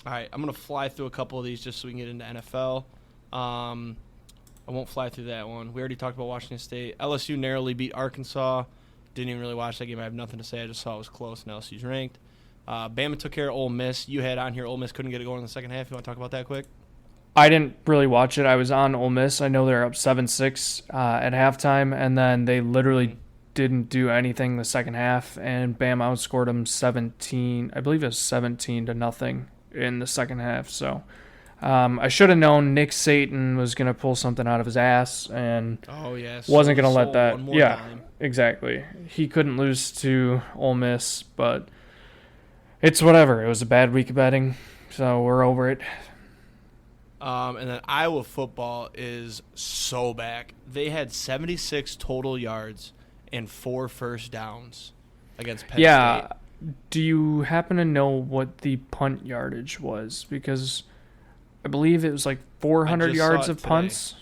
S1: right, I'm gonna fly through a couple of these just so we can get into NFL. I won't fly through that one. We already talked about Washington State. LSU narrowly beat Arkansas. Didn't even really watch that game. I have nothing to say. I just saw it was close, and LSU's ranked. Bama took care of Ole Miss. You had on here Ole Miss couldn't get it going in the second half. You want to talk about that quick?
S2: I didn't really watch it. I was on Ole Miss. I know they're up 7-6 at halftime, and then they literally didn't do anything the second half, and Bama outscored them 17. I believe it was 17-0 in the second half. So I should have known Nick Saban was going to pull something out of his ass, and wasn't going to let that. Yeah, time. Exactly. He couldn't lose to Ole Miss, but it's whatever. It was a bad week of betting, so we're over it.
S1: And then Iowa football is so back. They had 76 total yards and 4 first downs against Penn State.
S2: Do you happen to know what the punt yardage was? Because I believe it was like 400 yards of punts.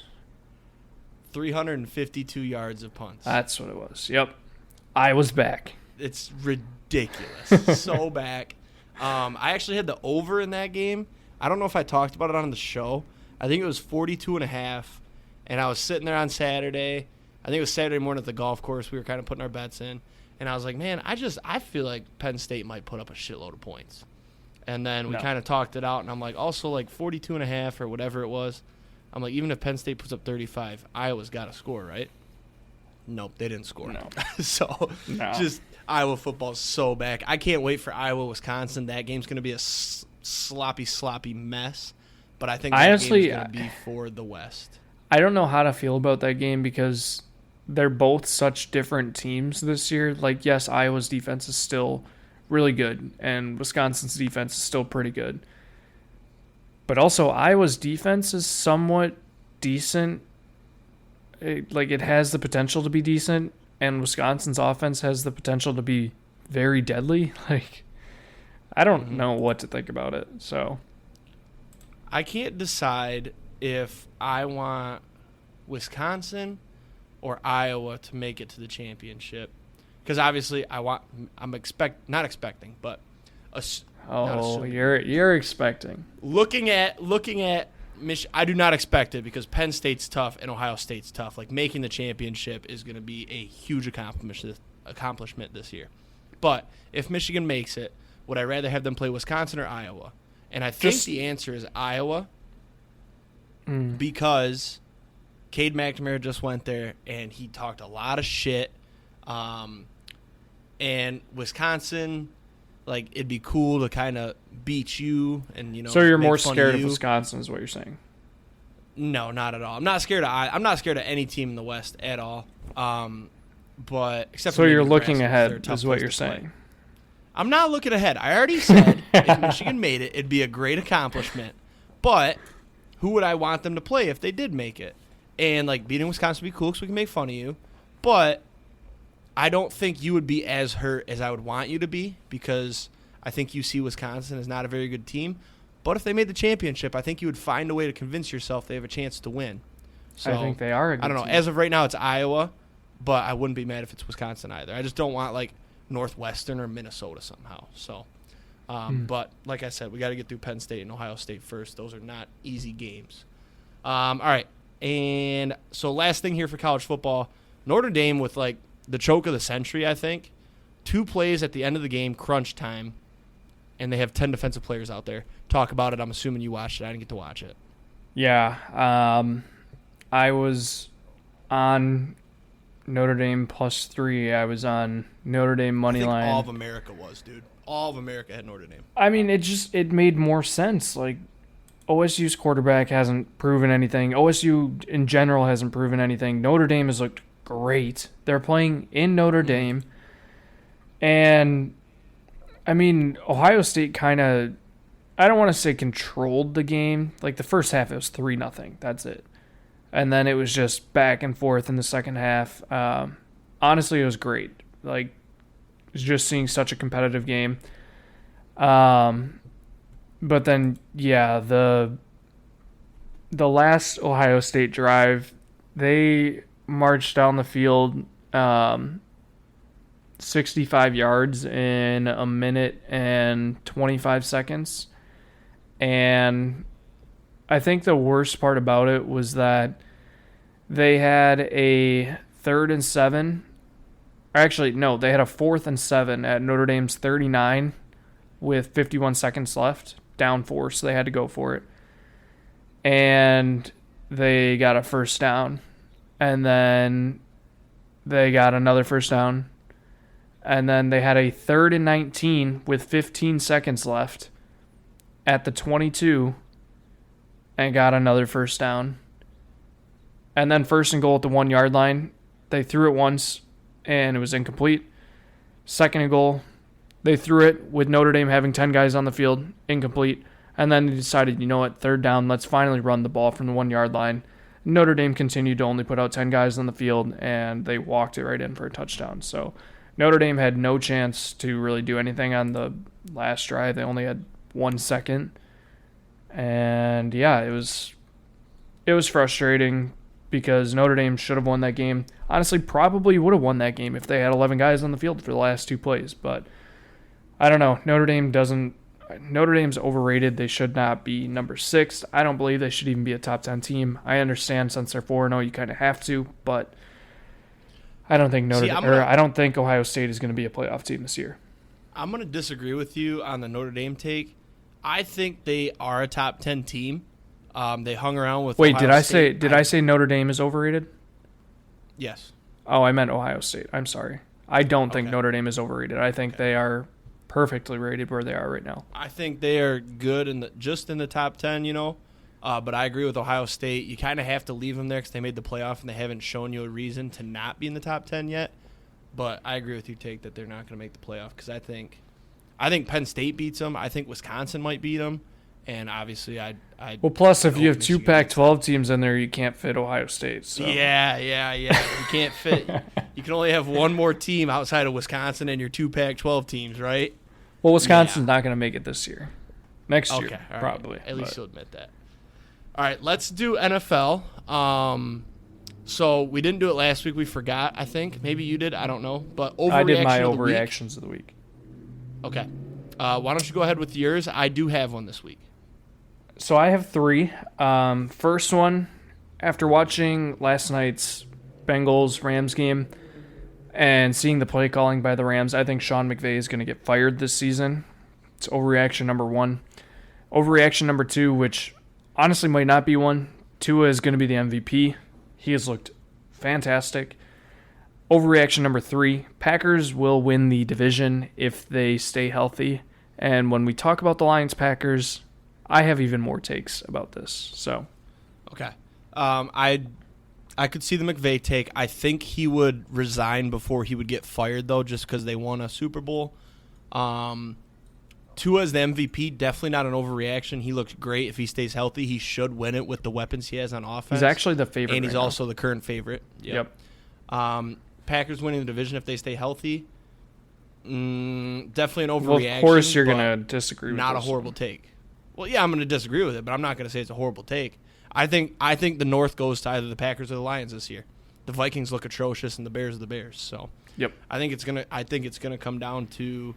S1: 352 yards of punts.
S2: That's what it was. Yep. I was back.
S1: It's ridiculous. So back. I actually had the over in that game. I don't know if I talked about it on the show. I think it was 42.5, and I was sitting there on Saturday. I think it was Saturday morning at the golf course. We were kind of putting our bets in, and I was like, man, I feel like Penn State might put up a shitload of points. And then we kind of talked it out, and I'm like, also like 42.5 or whatever it was. I'm like, even if Penn State puts up 35, Iowa's got to score, right? Nope, they didn't score.
S2: No.
S1: Just Iowa football's so back. I can't wait for Iowa, Wisconsin. That game's going to be a sloppy mess, but I think that game's going to be for the West.
S2: I don't know how to feel about that game because they're both such different teams this year. Like, yes, Iowa's defense is still really good, and Wisconsin's defense is still pretty good. But also, Iowa's defense is somewhat decent. It has the potential to be decent, and Wisconsin's offense has the potential to be very deadly. Like, I don't know what to think about it. So
S1: I can't decide if I want Wisconsin or Iowa to make it to the championship, because obviously I'm not expecting, but
S2: you're expecting.
S1: Looking at I do not expect it because Penn State's tough and Ohio State's tough. Like, making the championship is going to be a huge accomplishment this year. But if Michigan makes it, would I rather have them play Wisconsin or Iowa? And I think the answer is Iowa because Cade McNamara just went there and he talked a lot of shit. And Wisconsin, like, it'd be cool to kind of beat you and,
S2: So you're more scared of Wisconsin is what you're saying?
S1: No, not at all. I'm not scared of any team in the West at all. But except
S2: so you're looking ahead is what you're saying.
S1: I'm not looking ahead. I already said if Michigan made it, it'd be a great accomplishment. But who would I want them to play if they did make it? And, like, beating Wisconsin would be cool because we can make fun of you. But I don't think you would be as hurt as I would want you to be because I think you see Wisconsin is not a very good team. But if they made the championship, I think you would find a way to convince yourself they have a chance to win. So,
S2: I think they are a good
S1: I don't know.
S2: team.
S1: As of right now, it's Iowa, but I wouldn't be mad if it's Wisconsin either. I just don't want, like, Northwestern or Minnesota somehow. So, but like I said, we got to get through Penn State and Ohio State first. Those are not easy games. All right. And so last thing here for college football, Notre Dame with, like, the choke of the century, I think. 2 plays at the end of the game, crunch time, and they have 10 defensive players out there. Talk about it. I'm assuming you watched it. I didn't get to watch it.
S2: Yeah. I was on Notre Dame +3. I was on Notre Dame money line.
S1: All of America was, dude. All of America had Notre Dame.
S2: I mean, it made more sense. Like, OSU's quarterback hasn't proven anything. OSU in general hasn't proven anything. Notre Dame has looked great. They're playing in Notre Dame. And, I mean, Ohio State kind of, I don't want to say controlled the game. Like, the first half, it was 3-0. That's it. And then it was just back and forth in the second half. Honestly, it was great. Like, just seeing such a competitive game. But then, yeah, the last Ohio State drive, they marched down the field 65 yards in a minute and 25 seconds. And I think the worst part about it was that they had a 3rd and 7. Actually, no, they had a 4th and 7 at Notre Dame's 39 with 51 seconds left, down 4, so they had to go for it. And they got a first down. And then they got another first down. And then they had a 3rd and 19 with 15 seconds left at the 22 and got another first down. And then 1st and goal at the 1 yard line. They threw it once and it was incomplete. 2nd and goal. They threw it with Notre Dame having 10 guys on the field, incomplete. And then they decided, you know what, 3rd down, let's finally run the ball from the 1 yard line. Notre Dame continued to only put out 10 guys on the field and they walked it right in for a touchdown. So Notre Dame had no chance to really do anything on the last drive. They only had 1 second. And yeah, it was frustrating because Notre Dame should have won that game. Honestly, probably would have won that game if they had 11 guys on the field for the last 2 plays. But I don't know. Notre Dame's overrated. They should not be number 6. I don't believe they should even be a top 10 team. I understand since they're 4-0, you kind of have to, but I don't think I don't think Ohio State is going to be a playoff team this year.
S1: I'm going to disagree with you on the Notre Dame take. I think they are a top 10 team. They hung around with
S2: Wait,
S1: Ohio State.
S2: Did I say Notre Dame is overrated?
S1: Yes.
S2: Oh, I meant Ohio State. I'm sorry. I don't think Notre Dame is overrated. I think they are perfectly rated where they are right now.
S1: I think they are good just in the top 10, but I agree with Ohio State. You kind of have to leave them there because they made the playoff and they haven't shown you a reason to not be in the top 10 yet. But I agree with you, Take, that they're not going to make the playoff because I think Penn State beats them. I think Wisconsin might beat them. And obviously,
S2: well, plus if you have 2 Pac-12 teams in there, you can't fit Ohio State. So.
S1: Yeah. You can't fit. You can only have one more team outside of Wisconsin and your 2 Pac-12 teams, right?
S2: Well, Wisconsin's not going to make it this year. Next year,
S1: right.
S2: probably.
S1: At least you'll admit that. All right, let's do NFL. So we didn't do it last week. We forgot, I think. Maybe you did. I don't know. But
S2: I did my overreactions of the week.
S1: Okay. Why don't you go ahead with yours? I do have one this week.
S2: So I have 3. First one, after watching last night's Bengals-Rams game and seeing the play calling by the Rams, I think Sean McVay is going to get fired this season. It's overreaction number 1. Overreaction number 2, which honestly might not be one. Tua is going to be the MVP. He has looked fantastic. Overreaction number 3, Packers will win the division if they stay healthy. And when we talk about the Lions-Packers, I have even more takes about this. So,
S1: okay. I could see the McVay take. I think he would resign before he would get fired, though, just because they won a Super Bowl. Tua as the MVP, definitely not an overreaction. He looks great. If he stays healthy, he should win it with the weapons he has on offense.
S2: He's actually the favorite.
S1: And he's
S2: right
S1: also the current favorite. Yep. Packers winning the division if they stay healthy. Definitely an overreaction.
S2: Well, of course you're going to disagree with
S1: Not
S2: this
S1: a horrible take. Well, yeah, I'm going to disagree with it, but I'm not going to say it's a horrible take. I think the North goes to either the Packers or the Lions this year. The Vikings look atrocious, and the Bears are the Bears. So,
S2: yep.
S1: I think it's gonna come down to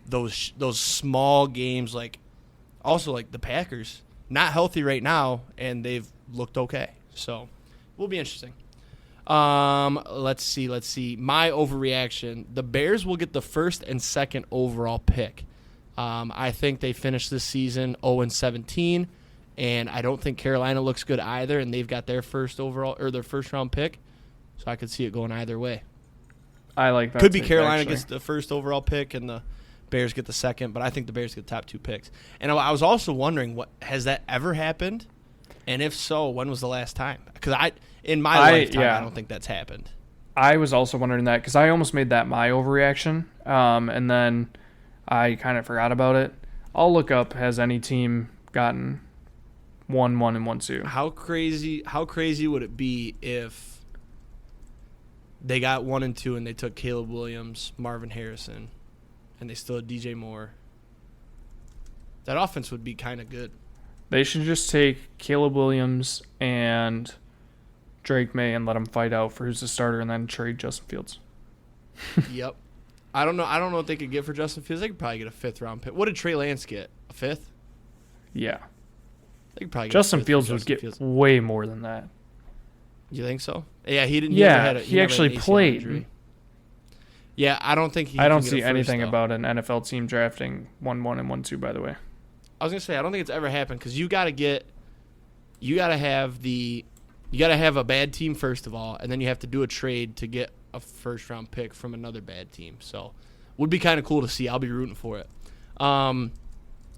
S1: those small games, like the Packers, not healthy right now, and they've looked okay. So, it will be interesting. Let's see. My overreaction: the Bears will get the 1st and 2nd overall pick. I think they finished this season 0-17. And I don't think Carolina looks good either, and they've got their first round pick, so I could see it going either way.
S2: I like that.
S1: Could be Carolina gets the 1st overall pick and the Bears get the 2nd, but I think the Bears get the top 2 picks. And I was also wondering, has that ever happened? And if so, when was the last time? Because in my lifetime, I don't think that's happened.
S2: I was also wondering that because I almost made that my overreaction, and then I kind of forgot about it. I'll look up, has any team gotten 1-1 and 1-2.
S1: How crazy would it be if they got 1 and 2 and they took Caleb Williams, Marvin Harrison, and they still had DJ Moore? That offense would be kind of good.
S2: They should just take Caleb Williams and Drake May and let them fight out for who's the starter, and then trade Justin Fields.
S1: Yep. I don't know what they could get for Justin Fields. They could probably get a 5th round pick. What did Trey Lance get? A 5th?
S2: Yeah.
S1: They could probably get
S2: Justin Fields would get way more than that.
S1: You think so? Yeah, he didn't.
S2: Yeah, he actually played. Injury.
S1: Yeah, I don't think
S2: I don't see anything about an NFL team drafting 1-1 and 1-2, by the way.
S1: I was going to say, I don't think it's ever happened because you got to have a bad team first of all, and then you have to do a trade to get a first-round pick from another bad team. So would be kind of cool to see. I'll be rooting for it.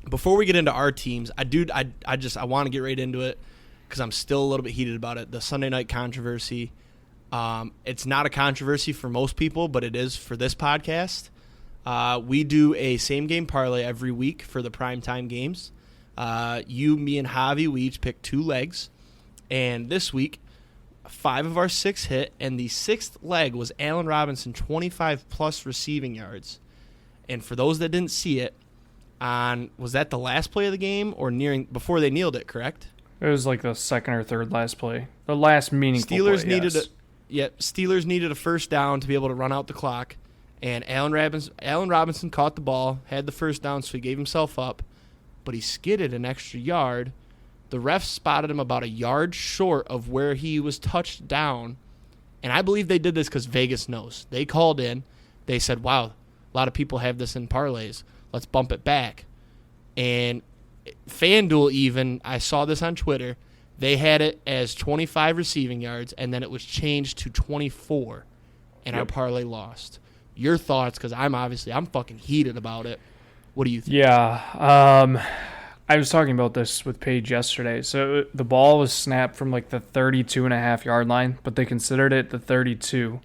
S1: Before we get into our teams, I want to get right into it because I'm still a little bit heated about it. The Sunday night controversy. It's not a controversy for most people, but it is for this podcast. We do a same-game parlay every week for the primetime games. You, me, and Javi, we each pick 2 legs. And this week, 5 of our 6 hit, and the 6th leg was Allen Robinson, 25-plus receiving yards. And for those that didn't see it, was that the last play of the game or before they kneeled it, correct?
S2: It was like the second or third last play. The last meaningful play,
S1: Steelers needed a first down to be able to run out the clock. And Allen Robinson caught the ball, had the first down, so he gave himself up. But he skidded an extra yard. The ref spotted him about a yard short of where he was touched down. And I believe they did this because Vegas knows. They called in. They said, wow, a lot of people have this in parlays. Let's bump it back. And FanDuel even, I saw this on Twitter, they had it as 25 receiving yards, and then it was changed to 24, and our parlay lost. Your thoughts, because I'm fucking heated about it. What do you think?
S2: Yeah, I was talking about this with Paige yesterday. So the ball was snapped from like the 32.5-yard line, but they considered it the 32.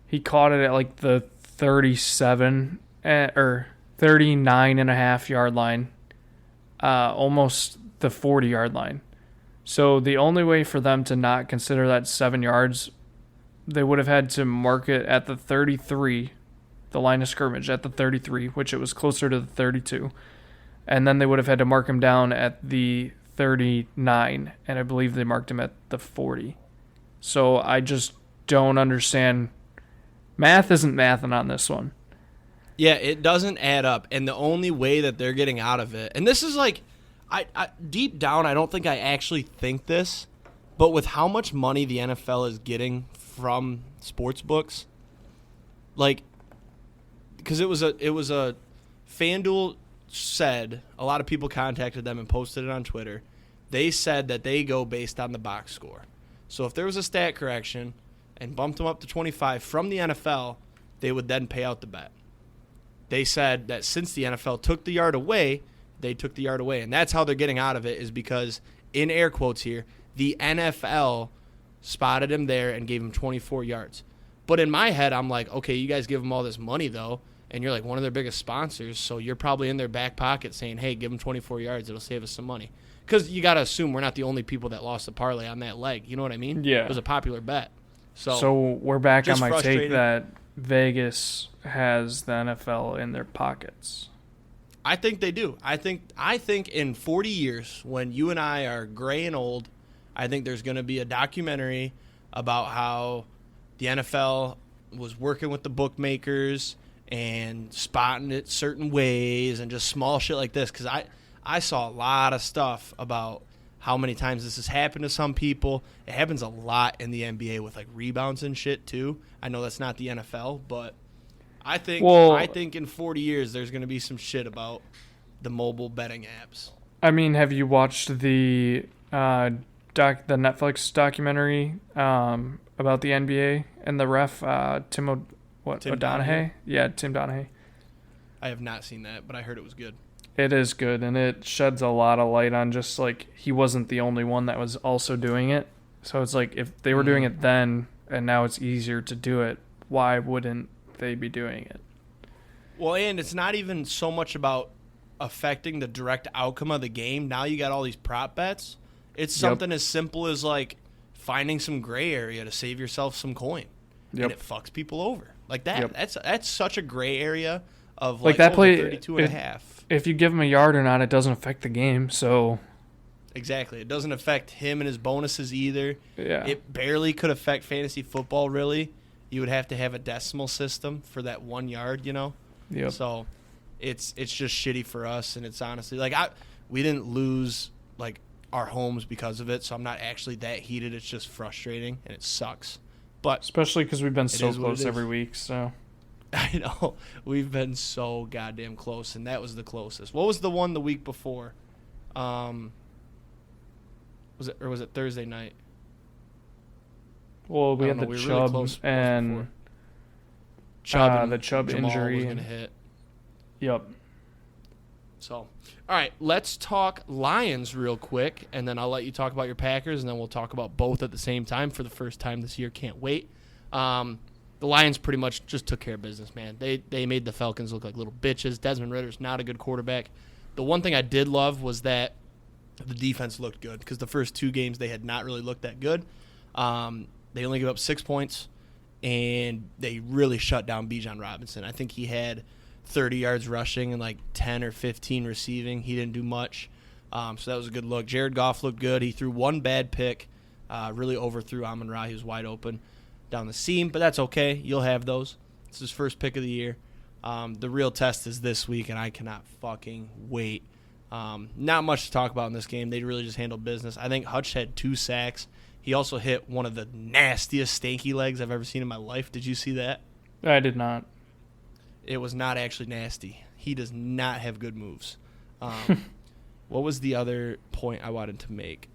S2: He caught it at like the 37 or 39.5-yard line, almost the 40-yard line. So the only way for them to not consider that 7 yards, they would have had to mark it at the 33, the line of scrimmage at the 33, which it was closer to the 32. And then they would have had to mark him down at the 39, and I believe they marked him at the 40. So I just don't understand. Math isn't mathing on this one.
S1: Yeah, it doesn't add up. And the only way that they're getting out of it, and this is like, I deep down, I don't think I actually think this, but with how much money the NFL is getting from sports books, like, because it was a FanDuel said, a lot of people contacted them and posted it on Twitter. They said that they go based on the box score. So if there was a stat correction and bumped them up to 25 from the NFL, they would then pay out the bet. They said that since the NFL took the yard away, they took the yard away. And that's how they're getting out of it, is because, in air quotes here, the NFL spotted him there and gave him 24 yards. But in my head, I'm like, okay, you guys give them all this money, though, and you're like one of their biggest sponsors, so you're probably in their back pocket saying, hey, give them 24 yards. It'll save us some money. Because you got to assume we're not the only people that lost the parlay on that leg. You know what I mean?
S2: Yeah.
S1: It was a popular bet. So
S2: we're back on my take that Vegas has the NFL in their pockets.
S1: I think they do. I think in 40 years, when you and I are gray and old, I think there's going to be a documentary about how the NFL was working with the bookmakers and spotting it certain ways and just small shit like this. Because I saw a lot of stuff about how many times this has happened to some people. It happens a lot in the NBA with like rebounds and shit too. I know that's not the NFL, but I think in 40 years there's going to be some shit about the mobile betting apps.
S2: I mean, have you watched the Netflix documentary about the NBA and the ref Tim Donahue? Yeah, Tim Donahue.
S1: I have not seen that, but I heard it was good.
S2: It is good, and it sheds a lot of light on just like he wasn't the only one that was also doing it. So it's like if they were doing it then and now it's easier to do it, why wouldn't they be doing it?
S1: Well, and it's not even so much about affecting the direct outcome of the game. Now you got all these prop bets. It's something as simple as like finding some gray area to save yourself some coin. And it fucks people over. Like that. That's such a gray area of like
S2: that play
S1: 32 and a half.
S2: If you give him a yard or not, it doesn't affect the game. So
S1: exactly. It doesn't affect him and his bonuses either.
S2: Yeah.
S1: It barely could affect fantasy football really. You would have to have a decimal system for that 1 yard, you know?
S2: Yep.
S1: So it's just shitty for us, and it's honestly like we didn't lose like our homes because of it, so I'm not actually that heated. It's just frustrating and it sucks. But
S2: especially because we've been so close every week. So
S1: I know. We've been so goddamn close, and that was the closest. What was the one the week before? Was it Thursday night?
S2: Well, we had the Chubb
S1: really
S2: and the Chubb
S1: Jamal
S2: injury.
S1: was gonna hit.
S2: Yep.
S1: So, all right, let's talk Lions real quick, and then I'll let you talk about your Packers, and then we'll talk about both at the same time for the first time this year. Can't wait. The Lions pretty much just took care of business, man. They made the Falcons look like little bitches. Desmond Ritter's not a good quarterback. The one thing I did love was that the defense looked good because the first 2 games they had not really looked that good. They only gave up 6 points, and they really shut down Bijan Robinson. I think he had 30 yards rushing and like 10 or 15 receiving. He didn't do much, so that was a good look. Jared Goff looked good. He threw 1 bad pick, really overthrew Amon-Ra. He was wide open down the seam, but that's okay. You'll have those. It's his first pick of the year. The real test is this week, and I cannot fucking wait. Not much to talk about in this game. They really just handled business. I think Hutch had 2 sacks. He also hit one of the nastiest stanky legs I've ever seen in my life. Did you see that?
S2: I did not.
S1: It was not actually nasty. He does not have good moves. What was the other point I wanted to make?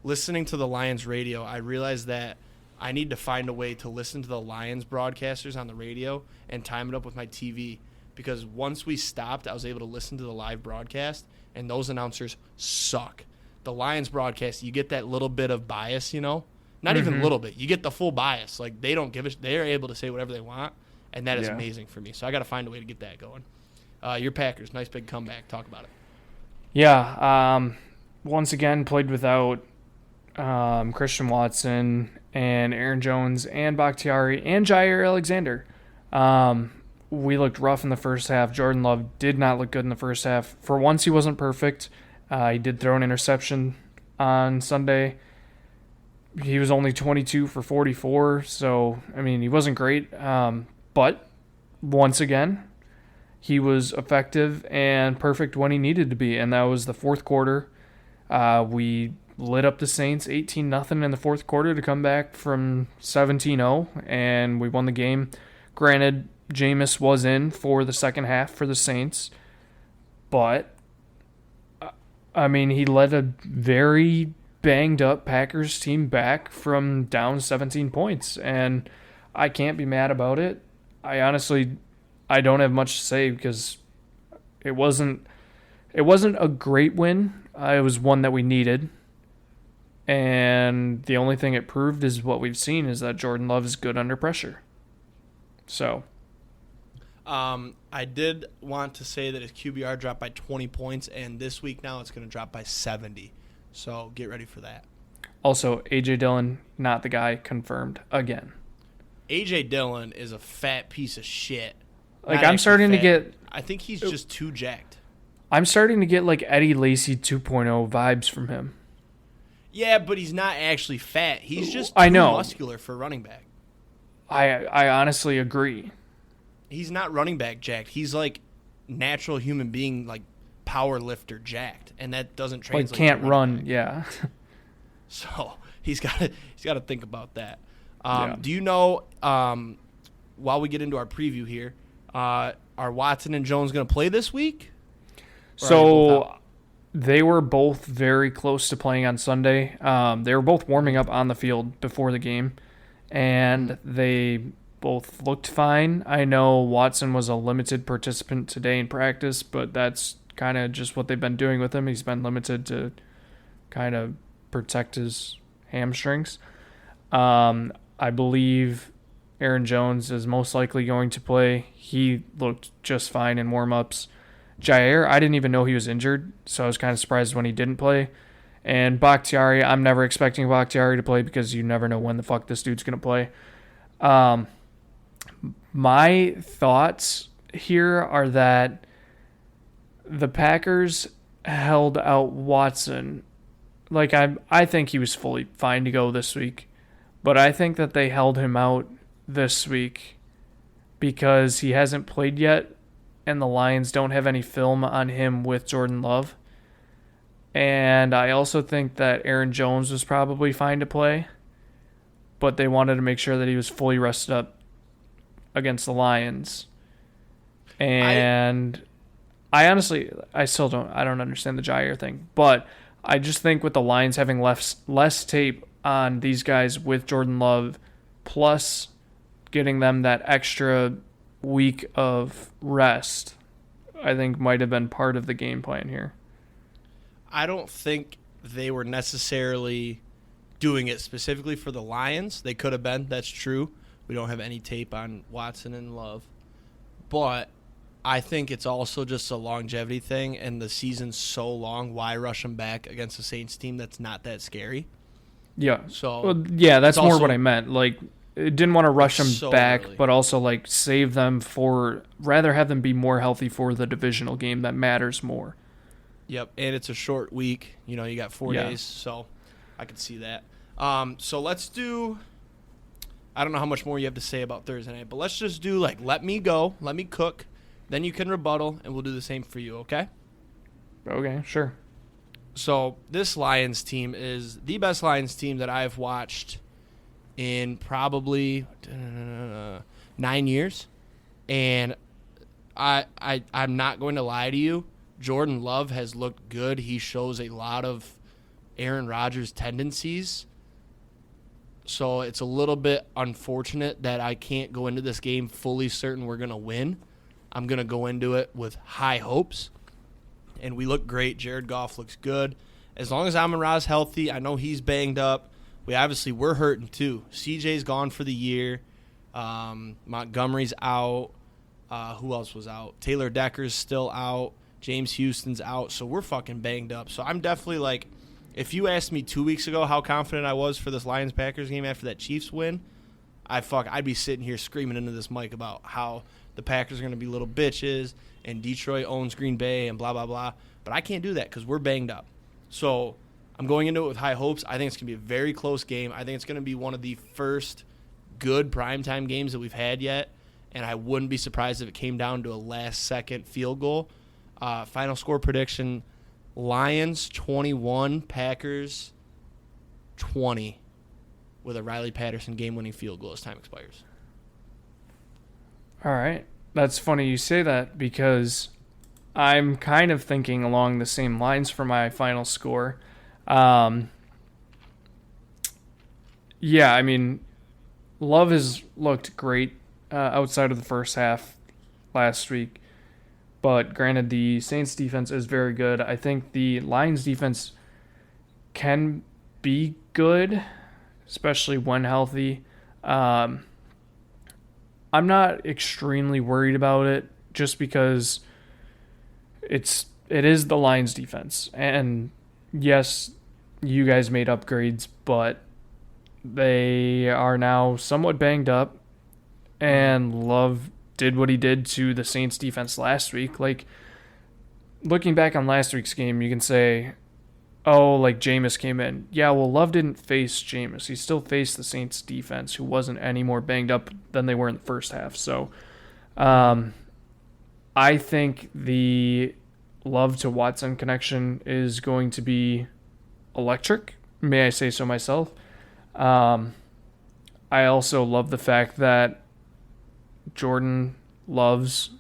S1: Listening to the Lions radio, I realized that I need to find a way to listen to the Lions broadcasters on the radio and time it up with my TV, because once we stopped, I was able to listen to the live broadcast, and those announcers suck. The Lions broadcast, you get that little bit of bias, not even a little bit. You get the full bias. Like, they don't give a they're able to say whatever they want, and that is amazing for me. So I got to find a way to get that going. Your Packers, nice big comeback. Talk about it.
S2: Yeah, once again played without Christian Watson and Aaron Jones and Bakhtiari and Jair Alexander. We looked rough in the first half. Jordan Love did not look good in the first half. For once, he wasn't perfect. He did throw an interception on Sunday. He was only 22 for 44, so, he wasn't great. But, once again, he was effective and perfect when he needed to be, and that was the fourth quarter. We lit up the Saints 18-0 in the fourth quarter to come back from 17-0, and we won the game. Granted, Jameis was in for the second half for the Saints, but he led a very banged-up Packers team back from down 17 points, and I can't be mad about it. I don't have much to say because it wasn't a great win. It was one that we needed, and the only thing it proved is what we've seen is that Jordan Love is good under pressure. So,
S1: I did want to say that his QBR dropped by 20 points, and this week now it's going to drop by 70. So get ready for that.
S2: Also, A.J. Dillon, not the guy, confirmed again.
S1: A.J. Dillon is a fat piece of shit.
S2: Like, I'm starting to get...
S1: I think he's just too jacked.
S2: I'm starting to get, like, Eddie Lacy 2.0 vibes from him.
S1: Yeah, but he's not actually fat. He's just too muscular for running back.
S2: I honestly agree.
S1: He's not running back jacked. He's like natural human being, like power lifter jacked, and that doesn't translate.
S2: Like can't run, yeah.
S1: So he's got to think about that. Do you know? While we get into our preview here, are Watson and Jones going to play this week?
S2: So they were both very close to playing on Sunday. They were both warming up on the field before the game, and they both looked fine. I know Watson was a limited participant today in practice, but that's kind of just what they've been doing with him. He's been limited to kind of protect his hamstrings. I believe Aaron Jones is most likely going to play. He looked just fine in warm-ups. Jair, I didn't even know he was injured, so I was kind of surprised when he didn't play. And Bakhtiari, I'm never expecting Bakhtiari to play because you never know when the fuck this dude's going to play. My thoughts here are that the Packers held out Watson. Like, I think he was fully fine to go this week, but I think that they held him out this week because he hasn't played yet, and the Lions don't have any film on him with Jordan Love. And I also think that Aaron Jones was probably fine to play, but they wanted to make sure that he was fully rested up against the Lions. And I honestly, I don't understand the Jair thing, but I just think with the Lions having less tape on these guys with Jordan Love, plus getting them that extra week of rest, I think might have been part of the game plan here.
S1: I don't think they were necessarily doing it specifically for the Lions. They could have been. That's true. We don't have any tape on Watson and Love. But I think it's also just a longevity thing, and the season's so long. Why rush them back against a Saints team that's not that scary?
S2: Yeah.
S1: So
S2: well, yeah, that's more what I meant. Like, it didn't want to rush them
S1: so
S2: back,
S1: early.
S2: but also like save them rather have them be more healthy for the divisional game that matters more.
S1: Yep, and it's a short week. You know, you got 4 days, so I could see that. So let's do. I don't know how much more you have to say about Thursday night, but let's just do like let me go, let me cook, then you can rebuttal, and we'll do the same for you. Okay?
S2: Okay, sure.
S1: So this Lions team is the best Lions team that I've watched in probably 9 years, and I'm not going to lie to you. Jordan Love has looked good. He shows a lot of Aaron Rodgers tendencies. So it's a little bit unfortunate that I can't go into this game fully certain we're going to win. I'm going to go into it with high hopes. And we look great. Jared Goff looks good. As long as Amon-Ra's healthy, I know he's banged up. We're hurting too. CJ's gone for the year. Montgomery's out. Who else was out? Taylor Decker's still out. James Houston's out. So we're fucking banged up. So I'm definitely like, if you asked me 2 weeks ago how confident I was for this Lions-Packers game after that Chiefs win, I'd be sitting here screaming into this mic about how the Packers are going to be little bitches and Detroit owns Green Bay and blah, blah, blah. But I can't do that because we're banged up. So I'm going into it with high hopes. I think it's going to be a very close game. I think it's going to be one of the first good primetime games that we've had yet, and I wouldn't be surprised if it came down to a last-second field goal. Final score prediction, Lions 21, Packers 20, with a Riley Patterson game-winning field goal as time expires.
S2: All right. That's funny you say that because I'm kind of thinking along the same lines for my final score. Yeah, I mean, Love has looked great outside of the first half last week. But granted, the Saints defense is very good. I think the Lions defense can be good, especially when healthy. I'm not extremely worried about it just because it is the Lions defense. And yes, you guys made upgrades, but they are now somewhat banged up, and Love did what he did to the Saints defense last week. Like, looking back on last week's game, you can say, oh, like Jameis came in. Yeah, well, Love didn't face Jameis. He still faced the Saints defense, who wasn't any more banged up than they were in the first half. So I think the Love to Watson connection is going to be electric. May I say so myself? I also love the fact that Jordan loves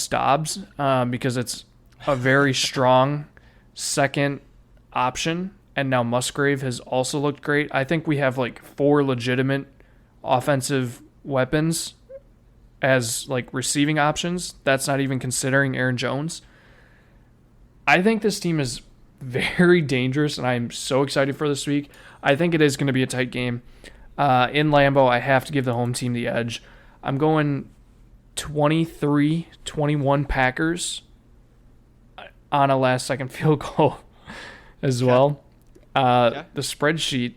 S2: Dobbs because it's a very strong second option, and now Musgrave has also looked great. I think we have like 4 legitimate offensive weapons as like receiving options. That's not even considering Aaron Jones. I think this team is very dangerous, and I'm so excited for this week. I think it is going to be a tight game. In Lambeau, I have to give the home team the edge. I'm going 23-21 Packers on a last-second field goal as well. The spreadsheet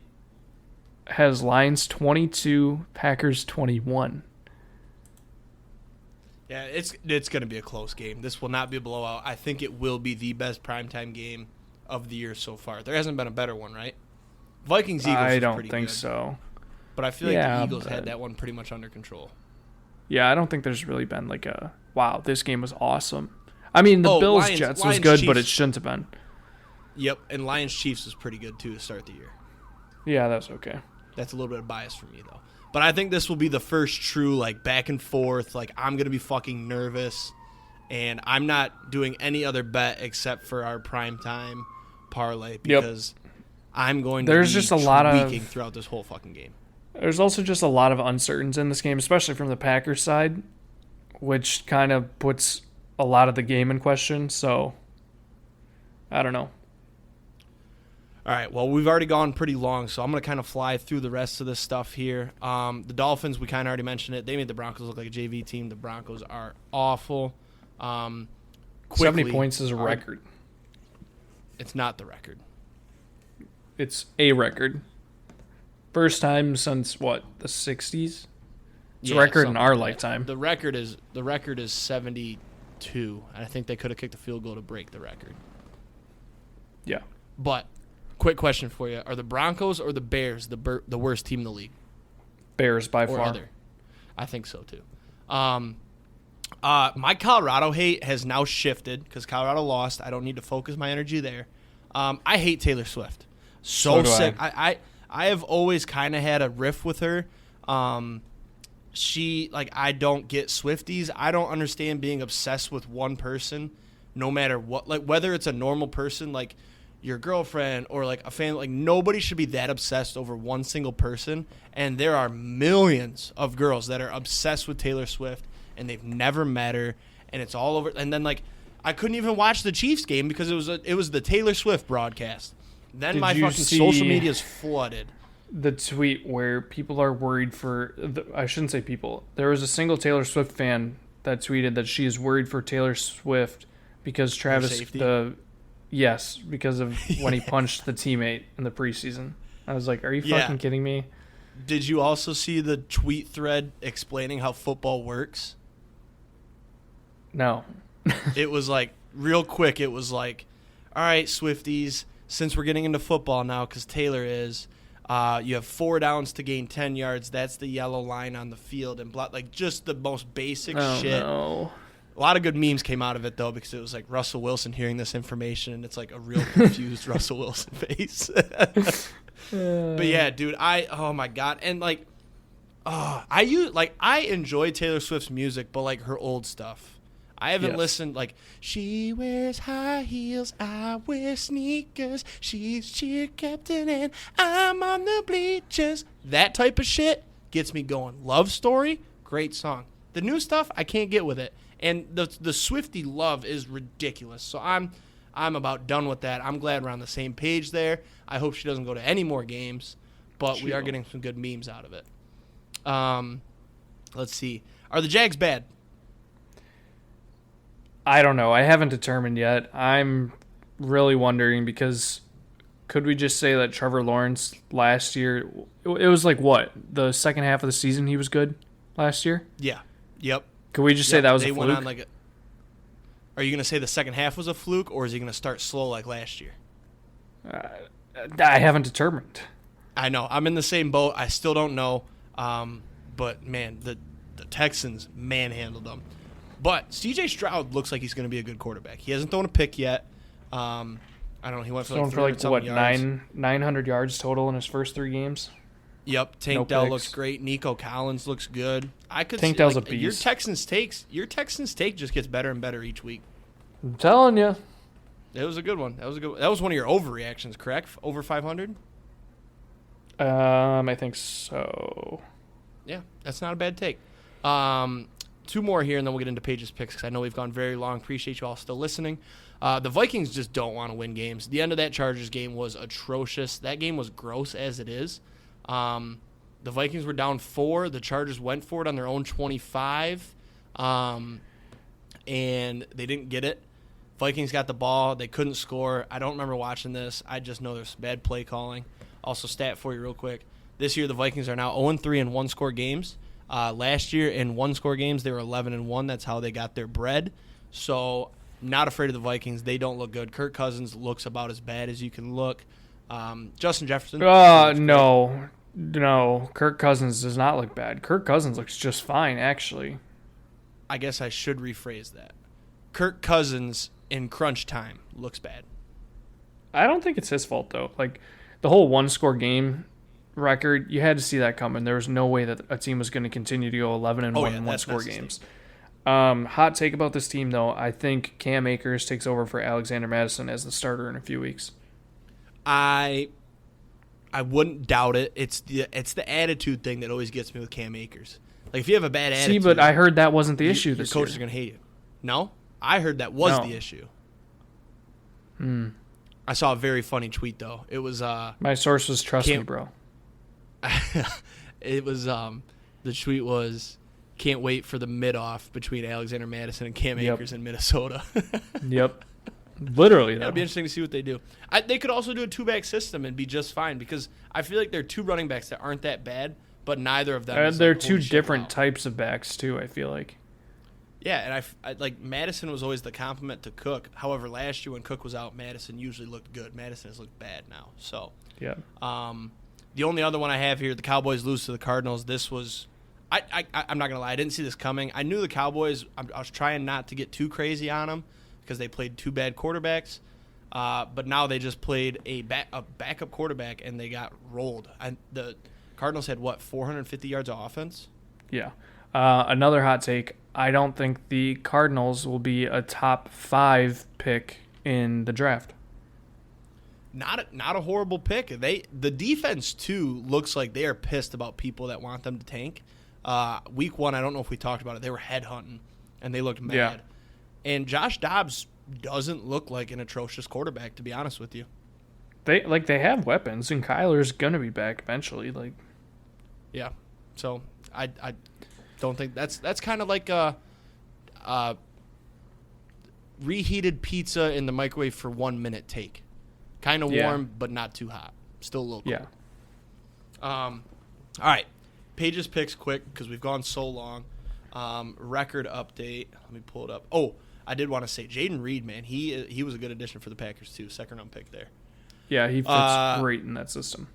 S2: has Lions 22, Packers 21.
S1: Yeah, it's going to be a close game. This will not be a blowout. I think it will be the best primetime game of the year so far. There hasn't been a better one, right? Vikings-Eagles
S2: I
S1: was
S2: don't
S1: pretty
S2: think
S1: good.
S2: so.
S1: But I feel like the Eagles had that one pretty much under control.
S2: Yeah, I don't think there's really been like a, wow, this game was awesome. I mean, the Bills-Jets was good, but it shouldn't have been.
S1: Yep, and Lions-Chiefs was pretty good, too, to start the year.
S2: Yeah, that's okay.
S1: That's a little bit of bias for me, though. But I think this will be the first true, like, back and forth. Like, I'm going to be fucking nervous. And I'm not doing any other bet except for our primetime parlay because I'm going to
S2: There's
S1: be
S2: just a lot of
S1: tweaking throughout this whole fucking game.
S2: There's also just a lot of uncertainties in this game, especially from the Packers side, which kind of puts a lot of the game in question. So, I don't know.
S1: All right, well, we've already gone pretty long, so I'm going to kind of fly through the rest of this stuff here. The Dolphins, we kind of already mentioned it. They made the Broncos look like a JV team. The Broncos are awful.
S2: 70 points is a record.
S1: It's not the record.
S2: It's a record. First time since, what, the 60s? It's a record in our lifetime.
S1: The record is 72. I think they could have kicked a field goal to break the record.
S2: Yeah.
S1: But quick question for you: are the Broncos or the Bears the worst team in the league?
S2: Bears by
S1: or
S2: far.
S1: Other? I think so too. My Colorado hate has now shifted because Colorado lost. I don't need to focus my energy there. I hate Taylor Swift. So sick. I have always kind of had a riff with her. I don't get Swifties. I don't understand being obsessed with one person, no matter what. Like whether it's a normal person, like your girlfriend or like a family, like nobody should be that obsessed over one single person. And there are millions of girls that are obsessed with Taylor Swift and they've never met her, and it's all over. And then like I couldn't even watch the Chiefs game because it was the Taylor Swift broadcast. Then my fucking social media is flooded.
S2: The tweet where people are worried I shouldn't say people. There was a single Taylor Swift fan that tweeted that she is worried for Taylor Swift because Travis because of when he punched the teammate in the preseason. I was like, are you fucking kidding me?
S1: Did you also see the tweet thread explaining how football works?
S2: No.
S1: It was like, real quick, it was like, all right, Swifties, since we're getting into football now, because Taylor is, you have 4 downs to gain 10 yards. That's the yellow line on the field. And like just the most basic shit.
S2: No.
S1: A lot of good memes came out of it, though, because it was like Russell Wilson hearing this information, and it's like a real confused Russell Wilson face. But yeah, dude, oh my God. And like, I enjoy Taylor Swift's music, but like her old stuff. I haven't listened, like, she wears high heels, I wear sneakers, she's cheer captain, and I'm on the bleachers. That type of shit gets me going. Love Story, great song. The new stuff, I can't get with it. And the Swiftie love is ridiculous. So I'm about done with that. I'm glad we're on the same page there. I hope she doesn't go to any more games, but we are getting some good memes out of it. Let's see. Are the Jags bad?
S2: I don't know. I haven't determined yet. I'm really wondering because could we just say that Trevor Lawrence last year, it was like what? The second half of the season he was good last year?
S1: Yeah. Yep.
S2: Could we just say that was a fluke?
S1: Went on like are you going to say the second half was a fluke, or is he going to start slow like last year?
S2: I haven't determined.
S1: I know. I'm in the same boat. I still don't know. But, man, the Texans manhandled them. But C.J. Stroud looks like he's going to be a good quarterback. He hasn't thrown a pick yet. I don't know. He went for like
S2: 900 yards total in his first 3 games?
S1: Yep. Tank Dell looks great. Nico Collins looks good.
S2: Tank Dell's a beast.
S1: Your Texans take just gets better and better each week.
S2: I'm telling you.
S1: It was a good one. That was one of your overreactions, correct? Over 500?
S2: I think so.
S1: Yeah, that's not a bad take. 2 more here, and then we'll get into Paige's picks because I know we've gone very long. Appreciate you all still listening. The Vikings just don't want to win games. The end of that Chargers game was atrocious. That game was gross as it is. The Vikings were down 4. The Chargers went for it on their own 25, and they didn't get it. Vikings got the ball. They couldn't score. I don't remember watching this. I just know there's bad play calling. Also, stat for you real quick. This year, the Vikings are now 0-3 in one-score games. Last year, in one-score games, they were 11-1. That's how they got their bread. So, not afraid of the Vikings. They don't look good. Kirk Cousins looks about as bad as you can look. Justin Jefferson.
S2: No. Kirk Cousins does not look bad. Kirk Cousins looks just fine, actually.
S1: I guess I should rephrase that. Kirk Cousins in crunch time looks bad.
S2: I don't think it's his fault, though. Like, the whole one-score game record, you had to see that coming. There was no way that a team was going to continue to go 11-1 in one-score games. Hot take about this team, though. I think Cam Akers takes over for Alexander Madison as the starter in a few weeks.
S1: I wouldn't doubt it. It's the attitude thing that always gets me with Cam Akers. Like, if you have a bad attitude...
S2: See, but I heard that wasn't the issue this year.
S1: Your coach is going to hate you. No? I heard that was the issue. I saw a very funny tweet, though. It was...
S2: My source was trust me, bro.
S1: It was... the tweet was, can't wait for the mid-off between Alexander Madison and Cam Akers in Minnesota.
S2: Yep. Literally, though.
S1: It'll be interesting to see what they do. They could also do a two-back system and be just fine because I feel like there are two running backs that aren't that bad, but neither of them.
S2: They're two different types of backs too. I feel like.
S1: Yeah, and I like Madison was always the complement to Cook. However, last year when Cook was out, Madison usually looked good. Madison has looked bad now. So
S2: yeah.
S1: The only other one I have here, the Cowboys lose to the Cardinals. This was, I'm not gonna lie, I didn't see this coming. I knew the Cowboys. I was trying not to get too crazy on them because they played two bad quarterbacks. But now they just played a backup quarterback and they got rolled. The Cardinals had, 450 yards of offense?
S2: Yeah. Another hot take, I don't think the Cardinals will be a top 5 pick in the draft.
S1: Not a horrible pick. The defense, too, looks like they are pissed about people that want them to tank. Week 1, I don't know if we talked about it, they were headhunting, and they looked mad.
S2: Yeah.
S1: And Josh Dobbs doesn't look like an atrocious quarterback, to be honest with you.
S2: They have weapons, and Kyler's gonna be back eventually.
S1: Yeah. So I don't think that's kind of like a reheated pizza in the microwave for 1 minute take. Kind of warm, but not too hot. Still a little cold.
S2: Yeah.
S1: All right. Paige's picks quick because we've gone so long. Record update. Let me pull it up. Oh, I did want to say Jaden Reed, man. He was a good addition for the Packers too. Second round pick there.
S2: Yeah, he fits great in that system.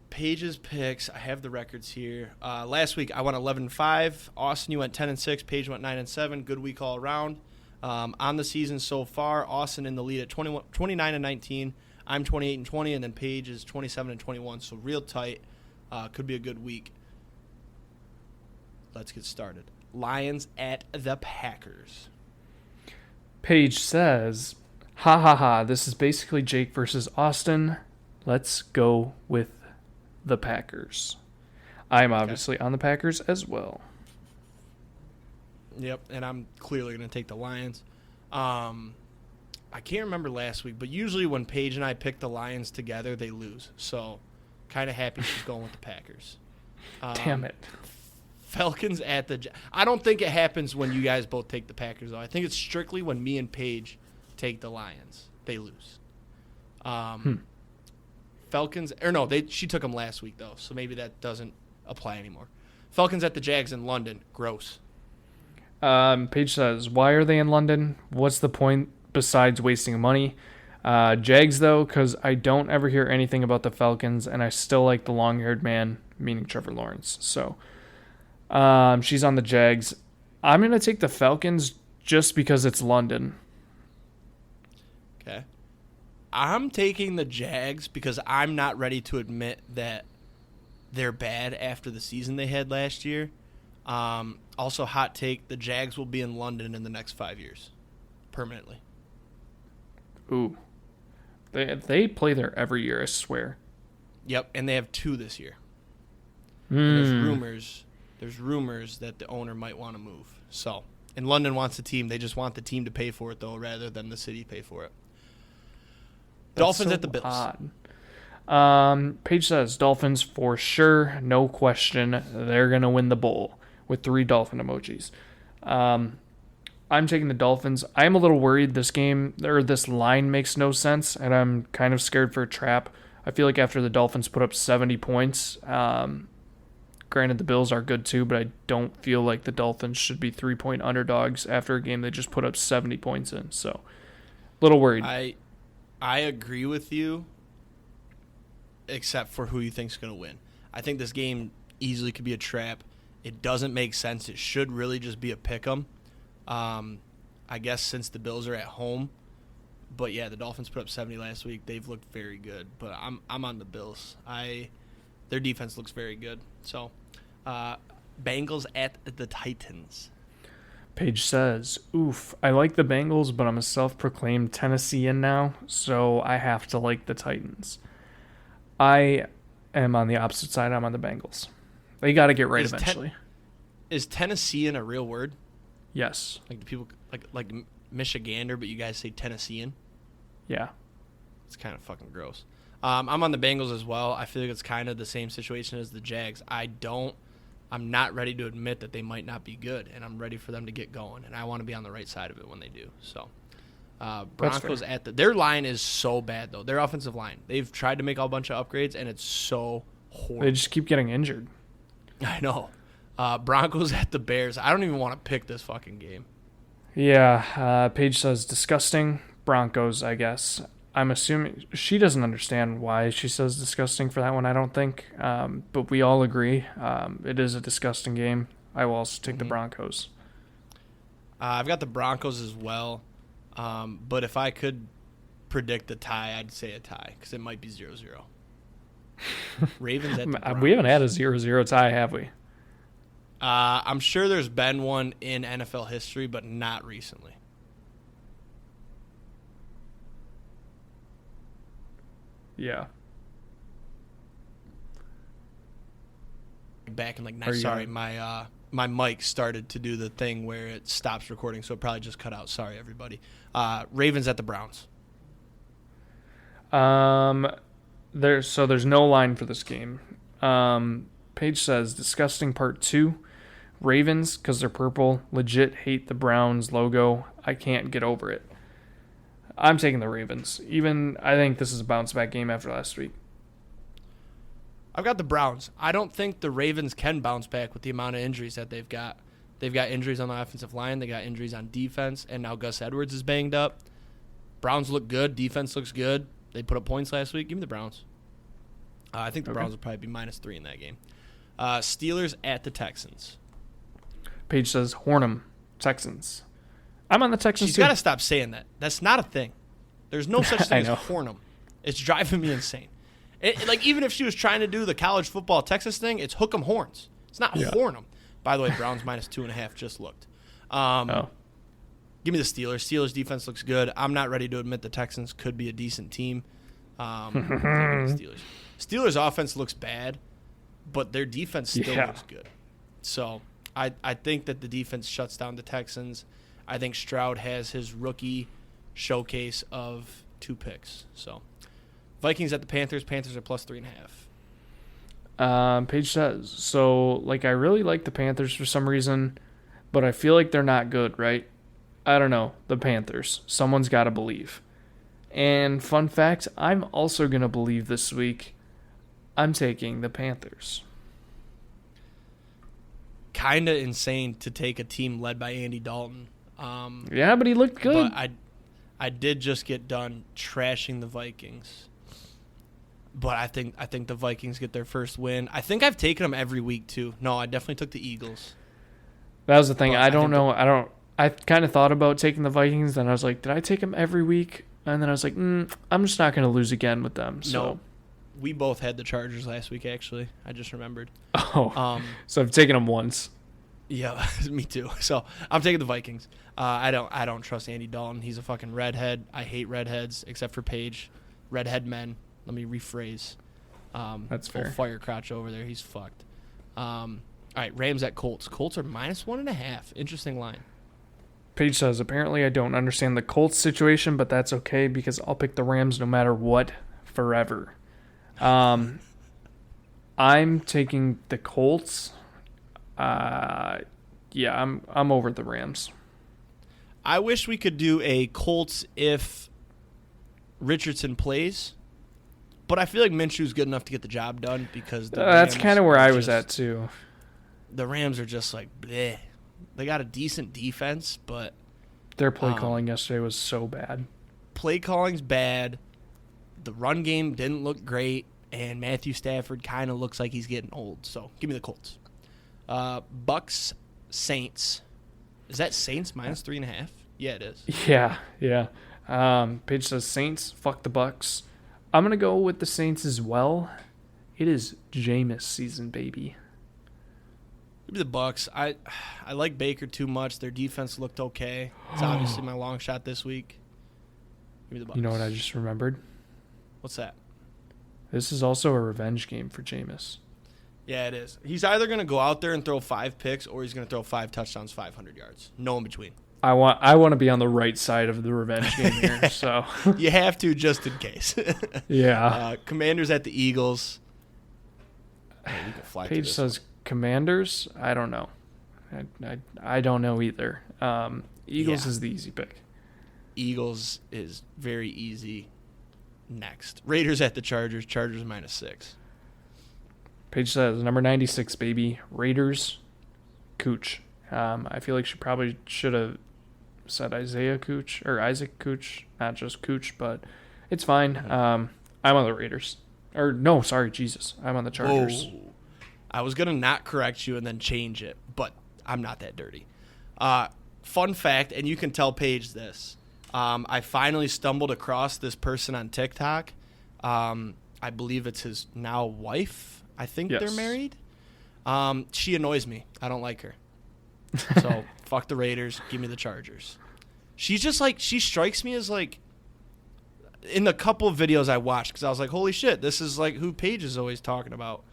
S1: Paige's picks. I have the records here. Last week I went 11-5. Austin, you went 10-6. Paige went 9-7. Good week all around. On the season so far, Austin in the lead at 29-19. I'm 28-20, and then Paige is 27-21. So real tight. Could be a good week. Let's get started. Lions at the Packers.
S2: Paige says, ha ha ha, this is basically Jake versus Austin. Let's go with the Packers. I'm obviously on the Packers as well.
S1: Yep, and I'm clearly going to take the Lions. I can't remember last week, but usually when Paige and I pick the Lions together, they lose. So kind of happy she's going with the Packers.
S2: Damn it.
S1: Falcons at the I don't think it happens when you guys both take the Packers, though. I think it's strictly when me and Paige take the Lions. They lose. Falcons, or no, she took them last week, though, so maybe that doesn't apply anymore. Falcons at the Jags in London. Gross.
S2: Paige says, why are they in London? What's the point besides wasting money? Jags, though, because I don't ever hear anything about the Falcons, and I still like the long-haired man, meaning Trevor Lawrence. So she's on the Jags. I'm going to take the Falcons just because it's London.
S1: Okay. I'm taking the Jags because I'm not ready to admit that they're bad after the season they had last year. Also, hot take, the Jags will be in London in the next 5 years. Permanently.
S2: Ooh. They play there every year, I swear.
S1: Yep, and they have 2 this year. There's rumors that the owner might want to move. So, and London wants the team. They just want the team to pay for it, though, rather than the city pay for it. Dolphins at the Bills.
S2: Odd. Paige says Dolphins for sure, no question. They're gonna win the bowl with 3 dolphin emojis. I'm taking the Dolphins. I'm a little worried this line makes no sense, and I'm kind of scared for a trap. I feel like after the Dolphins put up 70 points, granted the Bills are good too, but I don't feel like the Dolphins should be 3-point underdogs after a game they just put up 70 points in. So, a little worried.
S1: I agree with you, except for who you think's going to win. I think this game easily could be a trap. It doesn't make sense. It should really just be a pick 'em. I guess since the Bills are at home. But yeah, the Dolphins put up 70 last week. They've looked very good. But I'm on the Bills. their defense looks very good. So, Bengals at the Titans.
S2: Paige says, oof, I like the Bengals, but I'm a self-proclaimed Tennessean now, so I have to like the Titans. I am on the opposite side. I'm on the Bengals. They got to get right eventually.
S1: Is Tennessean a real word?
S2: Yes.
S1: Like, do people like Michigander, but you guys say Tennessean?
S2: Yeah.
S1: It's kind of fucking gross. I'm on the Bengals as well. I feel like it's kind of the same situation as the Jags. I'm not ready to admit that they might not be good, and I'm ready for them to get going, and I want to be on the right side of it when they do. So, Broncos their line is so bad, though. Their offensive line. They've tried to make a bunch of upgrades, and it's so horrible.
S2: They just keep getting injured.
S1: I know. Broncos at the Bears. I don't even want to pick this fucking game.
S2: Yeah, Paige says disgusting. Broncos, I guess. I'm assuming she doesn't understand why she says disgusting for that one, I don't think. But we all agree. It is a disgusting game. I will also take the Broncos.
S1: I've got the Broncos as well. But if I could predict a tie, I'd say a tie because it might be 0-0. Ravens at the Browns.
S2: We haven't had a 0-0 tie, have we?
S1: I'm sure there's been one in NFL history, but not recently.
S2: Yeah.
S1: Back in sorry, my mic started to do the thing where it stops recording, so it probably just cut out. Sorry, everybody. Ravens at the Browns.
S2: There's no line for this game. Paige says disgusting part 2. Ravens, because they're purple, legit hate the Browns logo. I can't get over it. I'm taking the Ravens. I think this is a bounce-back game after last week.
S1: I've got the Browns. I don't think the Ravens can bounce back with the amount of injuries that they've got. They've got injuries on the offensive line. They got injuries on defense, and now Gus Edwards is banged up. Browns look good. Defense looks good. They put up points last week. Give me the Browns. I think the Browns will probably be -3 in that game. Steelers at the Texans.
S2: Paige says Hornum, Texans. I'm on the Texans.
S1: She's got to stop saying that. That's not a thing. There's no such thing as Hornum. It's driving me insane. Even if she was trying to do the college football Texas thing, it's hook 'em horns. It's not Hornum. By the way, Browns -2.5 just looked. Give me the Steelers. Steelers defense looks good. I'm not ready to admit the Texans could be a decent team. Steelers. Steelers offense looks bad, but their defense still looks good. So I think that the defense shuts down the Texans. I think Stroud has his rookie showcase of 2 picks. So Vikings at the Panthers. Panthers are +3.5.
S2: Paige says, so I really like the Panthers for some reason, but I feel like they're not good, right? I don't know. The Panthers. Someone's got to believe. And fun fact, I'm also going to believe this week. I'm taking the Panthers.
S1: Kind of insane to take a team led by Andy Dalton.
S2: Yeah, but he looked good.
S1: But I did just get done trashing the Vikings. But I think the Vikings get their first win. I think I've taken them every week too. No, I definitely took the Eagles.
S2: That was the thing. I don't know. I kind of thought about taking the Vikings, and I was like, did I take them every week? And then I was like, I'm just not going to lose again with them. So.
S1: No, we both had the Chargers last week. Actually, I just remembered.
S2: Oh, so I've taken them once.
S1: Yeah, me too. So I'm taking the Vikings. I don't trust Andy Dalton. He's a fucking redhead. I hate redheads, except for Paige. Redhead men. Let me rephrase.
S2: That's fair.
S1: Full fire crotch over there. He's fucked. All right, Rams at Colts. Colts are -1.5. Interesting line.
S2: Paige says, apparently I don't understand the Colts situation, but that's okay because I'll pick the Rams no matter what forever. I'm taking the Colts. I'm over the Rams.
S1: I wish we could do a Colts if Richardson plays, but I feel like Minshew's good enough to get the job done because
S2: that's kind of where I was at too.
S1: The Rams are just bleh. They got a decent defense, but
S2: their play calling yesterday was so bad.
S1: Play calling's bad. The run game didn't look great, and Matthew Stafford kind of looks like he's getting old. So give me the Colts. Bucks, Saints. Is that Saints -3.5? Yeah, it is.
S2: Yeah. Paige says Saints, fuck the Bucks. I'm going to go with the Saints as well. It is Jameis season, baby.
S1: Give me the Bucks. I like Baker too much. Their defense looked okay. It's obviously my long shot this week. Give me the Bucks.
S2: You know what I just remembered?
S1: What's that?
S2: This is also a revenge game for Jameis.
S1: Yeah, it is. He's either going to go out there and throw 5 picks or he's going to throw 5 touchdowns, 500 yards. No in between.
S2: I want to be on the right side of the revenge game here, so
S1: you have to just in case.
S2: Yeah.
S1: Commanders at the Eagles. Man, you can fly through
S2: Paige
S1: this
S2: says Commanders. I don't know. I don't know either. Eagles is the easy pick.
S1: Eagles is very easy. Next, Raiders at the Chargers. Chargers -6.
S2: Paige says number 96, baby. Raiders. Cooch. I feel like she probably should have said Isaiah Cooch or Isaac Cooch, not just Cooch, but it's fine. I'm on the Raiders. Or no, sorry, Jesus. I'm on the Chargers.
S1: Whoa. I was gonna not correct you and then change it, but I'm not that dirty. Fun fact, and you can tell Paige this. I finally stumbled across this person on TikTok. I believe it's his now wife. I think they're married. She annoys me. I don't like her. So fuck the Raiders. Give me the Chargers. She's just like, she strikes me as like, in the couple of videos I watched, because I was like, holy shit, this is like who Paige is always talking about.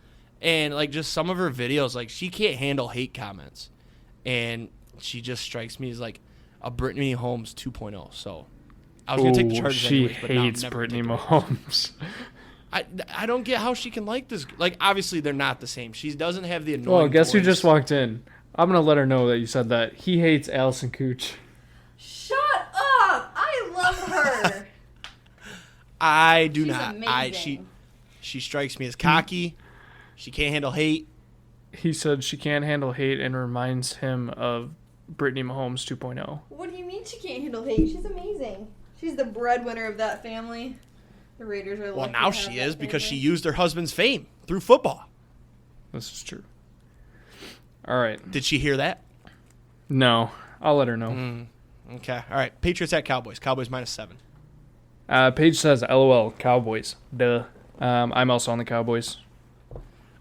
S1: And like just some of her videos, like she can't handle hate comments. And she just strikes me as like a Brittany Mahomes 2.0. So I was going to take the Chargers anyways, but
S2: hates Brittany Mahomes.
S1: I don't get how she can like this. Like, obviously, they're not the same. She doesn't have the annoying
S2: Well, guess
S1: voice.
S2: who just walked in? I'm going to let her know that you said that. He hates Allison Cooch.
S3: Shut up! I love her.
S1: I do
S3: She's
S1: not.
S3: amazing.
S1: She strikes me as cocky. She can't handle hate.
S2: He said she can't handle hate and reminds him of Brittany Mahomes 2.0.
S3: What do you mean she can't handle hate? She's amazing. She's the breadwinner of that family. The Raiders are
S1: Well,
S3: lucky
S1: now
S3: to have
S1: she
S3: that
S1: is because she
S3: family.
S1: used her husband's fame through football.
S2: This is true. All right.
S1: Did she hear that?
S2: No. I'll let her know.
S1: Okay. All right. Patriots at Cowboys. Cowboys -7.
S2: Paige says, LOL, Cowboys. Duh. I'm also on the Cowboys.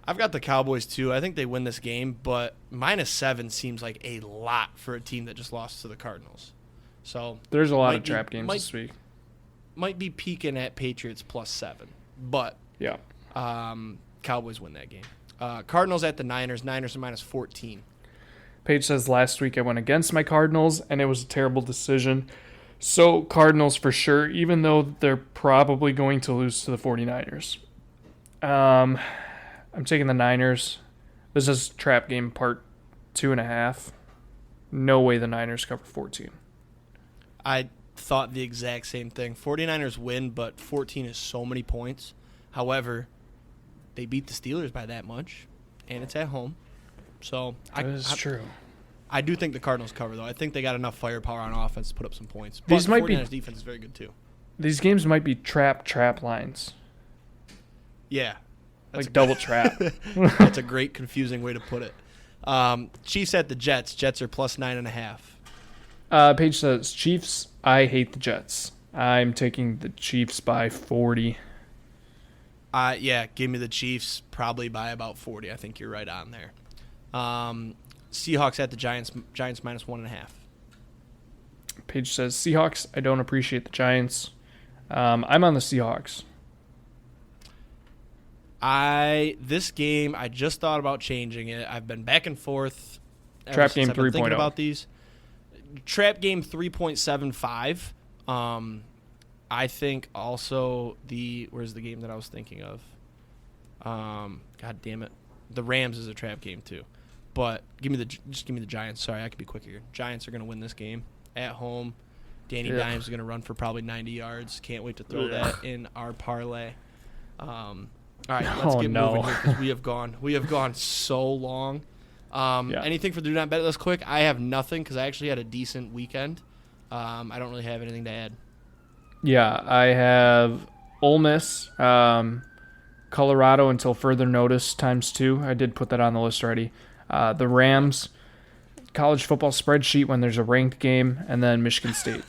S1: I've got the Cowboys, too. I think they win this game, but -7 seems like a lot for a team that just lost to the Cardinals. So
S2: There's a lot of trap games this week.
S1: Might be peaking at Patriots +7, but
S2: Yeah.
S1: Cowboys win that game. Cardinals at the Niners. Niners are -14.
S2: Paige says, last week I went against my Cardinals, and it was a terrible decision. So, Cardinals for sure, even though they're probably going to lose to the 49ers. I'm taking the Niners. This is trap game part 2.5. No way the Niners cover 14.
S1: I thought the exact same thing. 49ers win, but 14 is so many points. However, they beat the Steelers by that much, and it's at home. So
S2: That is true.
S1: I do think the Cardinals cover, though. I think they got enough firepower on offense to put up some points. But
S2: These
S1: the
S2: might
S1: 49ers
S2: be-
S1: defense is very good, too.
S2: These games might be trap lines.
S1: Yeah.
S2: Like double trap.
S1: That's a great, confusing way to put it. Chiefs at the Jets. Jets are +9.5.
S2: Paige says, Chiefs, I hate the Jets. I'm taking the Chiefs by 40.
S1: Yeah, give me the Chiefs probably by about 40. I think you're right on there. Seahawks at the Giants. Giants -1.5.
S2: Paige says, Seahawks, I don't appreciate the Giants. I'm on the Seahawks.
S1: This game, I just thought about changing it. I've been back and forth.
S2: Trap game
S1: I've been thinking
S2: 3.0.
S1: about these. Trap game 3.75. I think also where's the game that I was thinking of? God damn it. The Rams is a trap game too. But just give me the Giants. Sorry, I could be quicker here. Giants are going to win this game at home. Danny Dimes is going to run for probably 90 yards. Can't wait to throw that in our parlay. All right, let's get moving here because we have gone so long. Anything for the Do Not Bet List quick? I have nothing because I actually had a decent weekend. I don't really have anything to add.
S2: Yeah, I have Ole Miss, Colorado until further notice ×2. I did put that on the list already. The Rams, college football spreadsheet when there's a ranked game, and then Michigan State.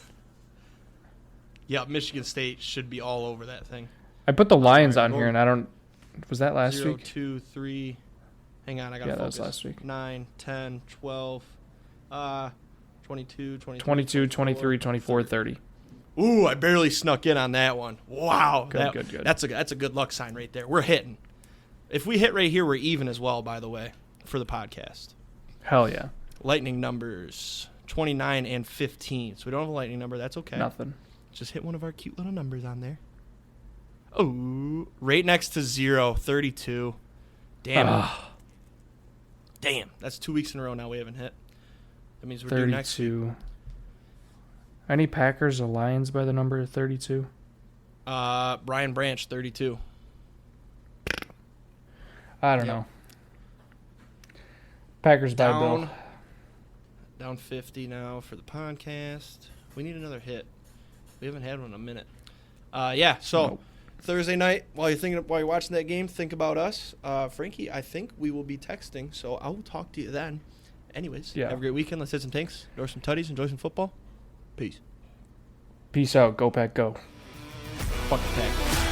S1: Yeah, Michigan State should be all over that thing.
S2: I put the Lions on here, and I don't Was that last
S1: 0,
S2: week?
S1: 2, 3. Hang on, I got to
S2: Yeah, that
S1: focus.
S2: was last week.
S1: 9, 10, 12, 22,
S2: 22, 23, 24, 30.
S1: Ooh, I barely snuck in on that one. Wow.
S2: Good.
S1: That's a good luck sign right there. We're hitting. If we hit right here, we're even as well, by the way, for the podcast.
S2: Hell yeah.
S1: Lightning numbers, 29 and 15. So we don't have a lightning number. That's okay.
S2: Nothing.
S1: Just hit one of our cute little numbers on there. Oh, right next to 0, 32. Damn. Damn. That's 2 weeks in a row now we haven't hit. That means we're due next week.
S2: 32. Any Packers or Lions by the number of 32?
S1: Brian Branch, 32.
S2: I don't know. Packers by Bill.
S1: Down 50 now for the podcast. We need another hit. We haven't had one in a minute. So
S2: Nope.
S1: Thursday night, while you're watching that game, think about us. Frankie, I think we will be texting, so I will talk to you then. Anyways,
S2: Yeah.
S1: have a great weekend. Let's hit some tanks, enjoy some tutties, enjoy some football. Peace.
S2: Peace out. Go Pack, go.
S1: Fuck the Pack.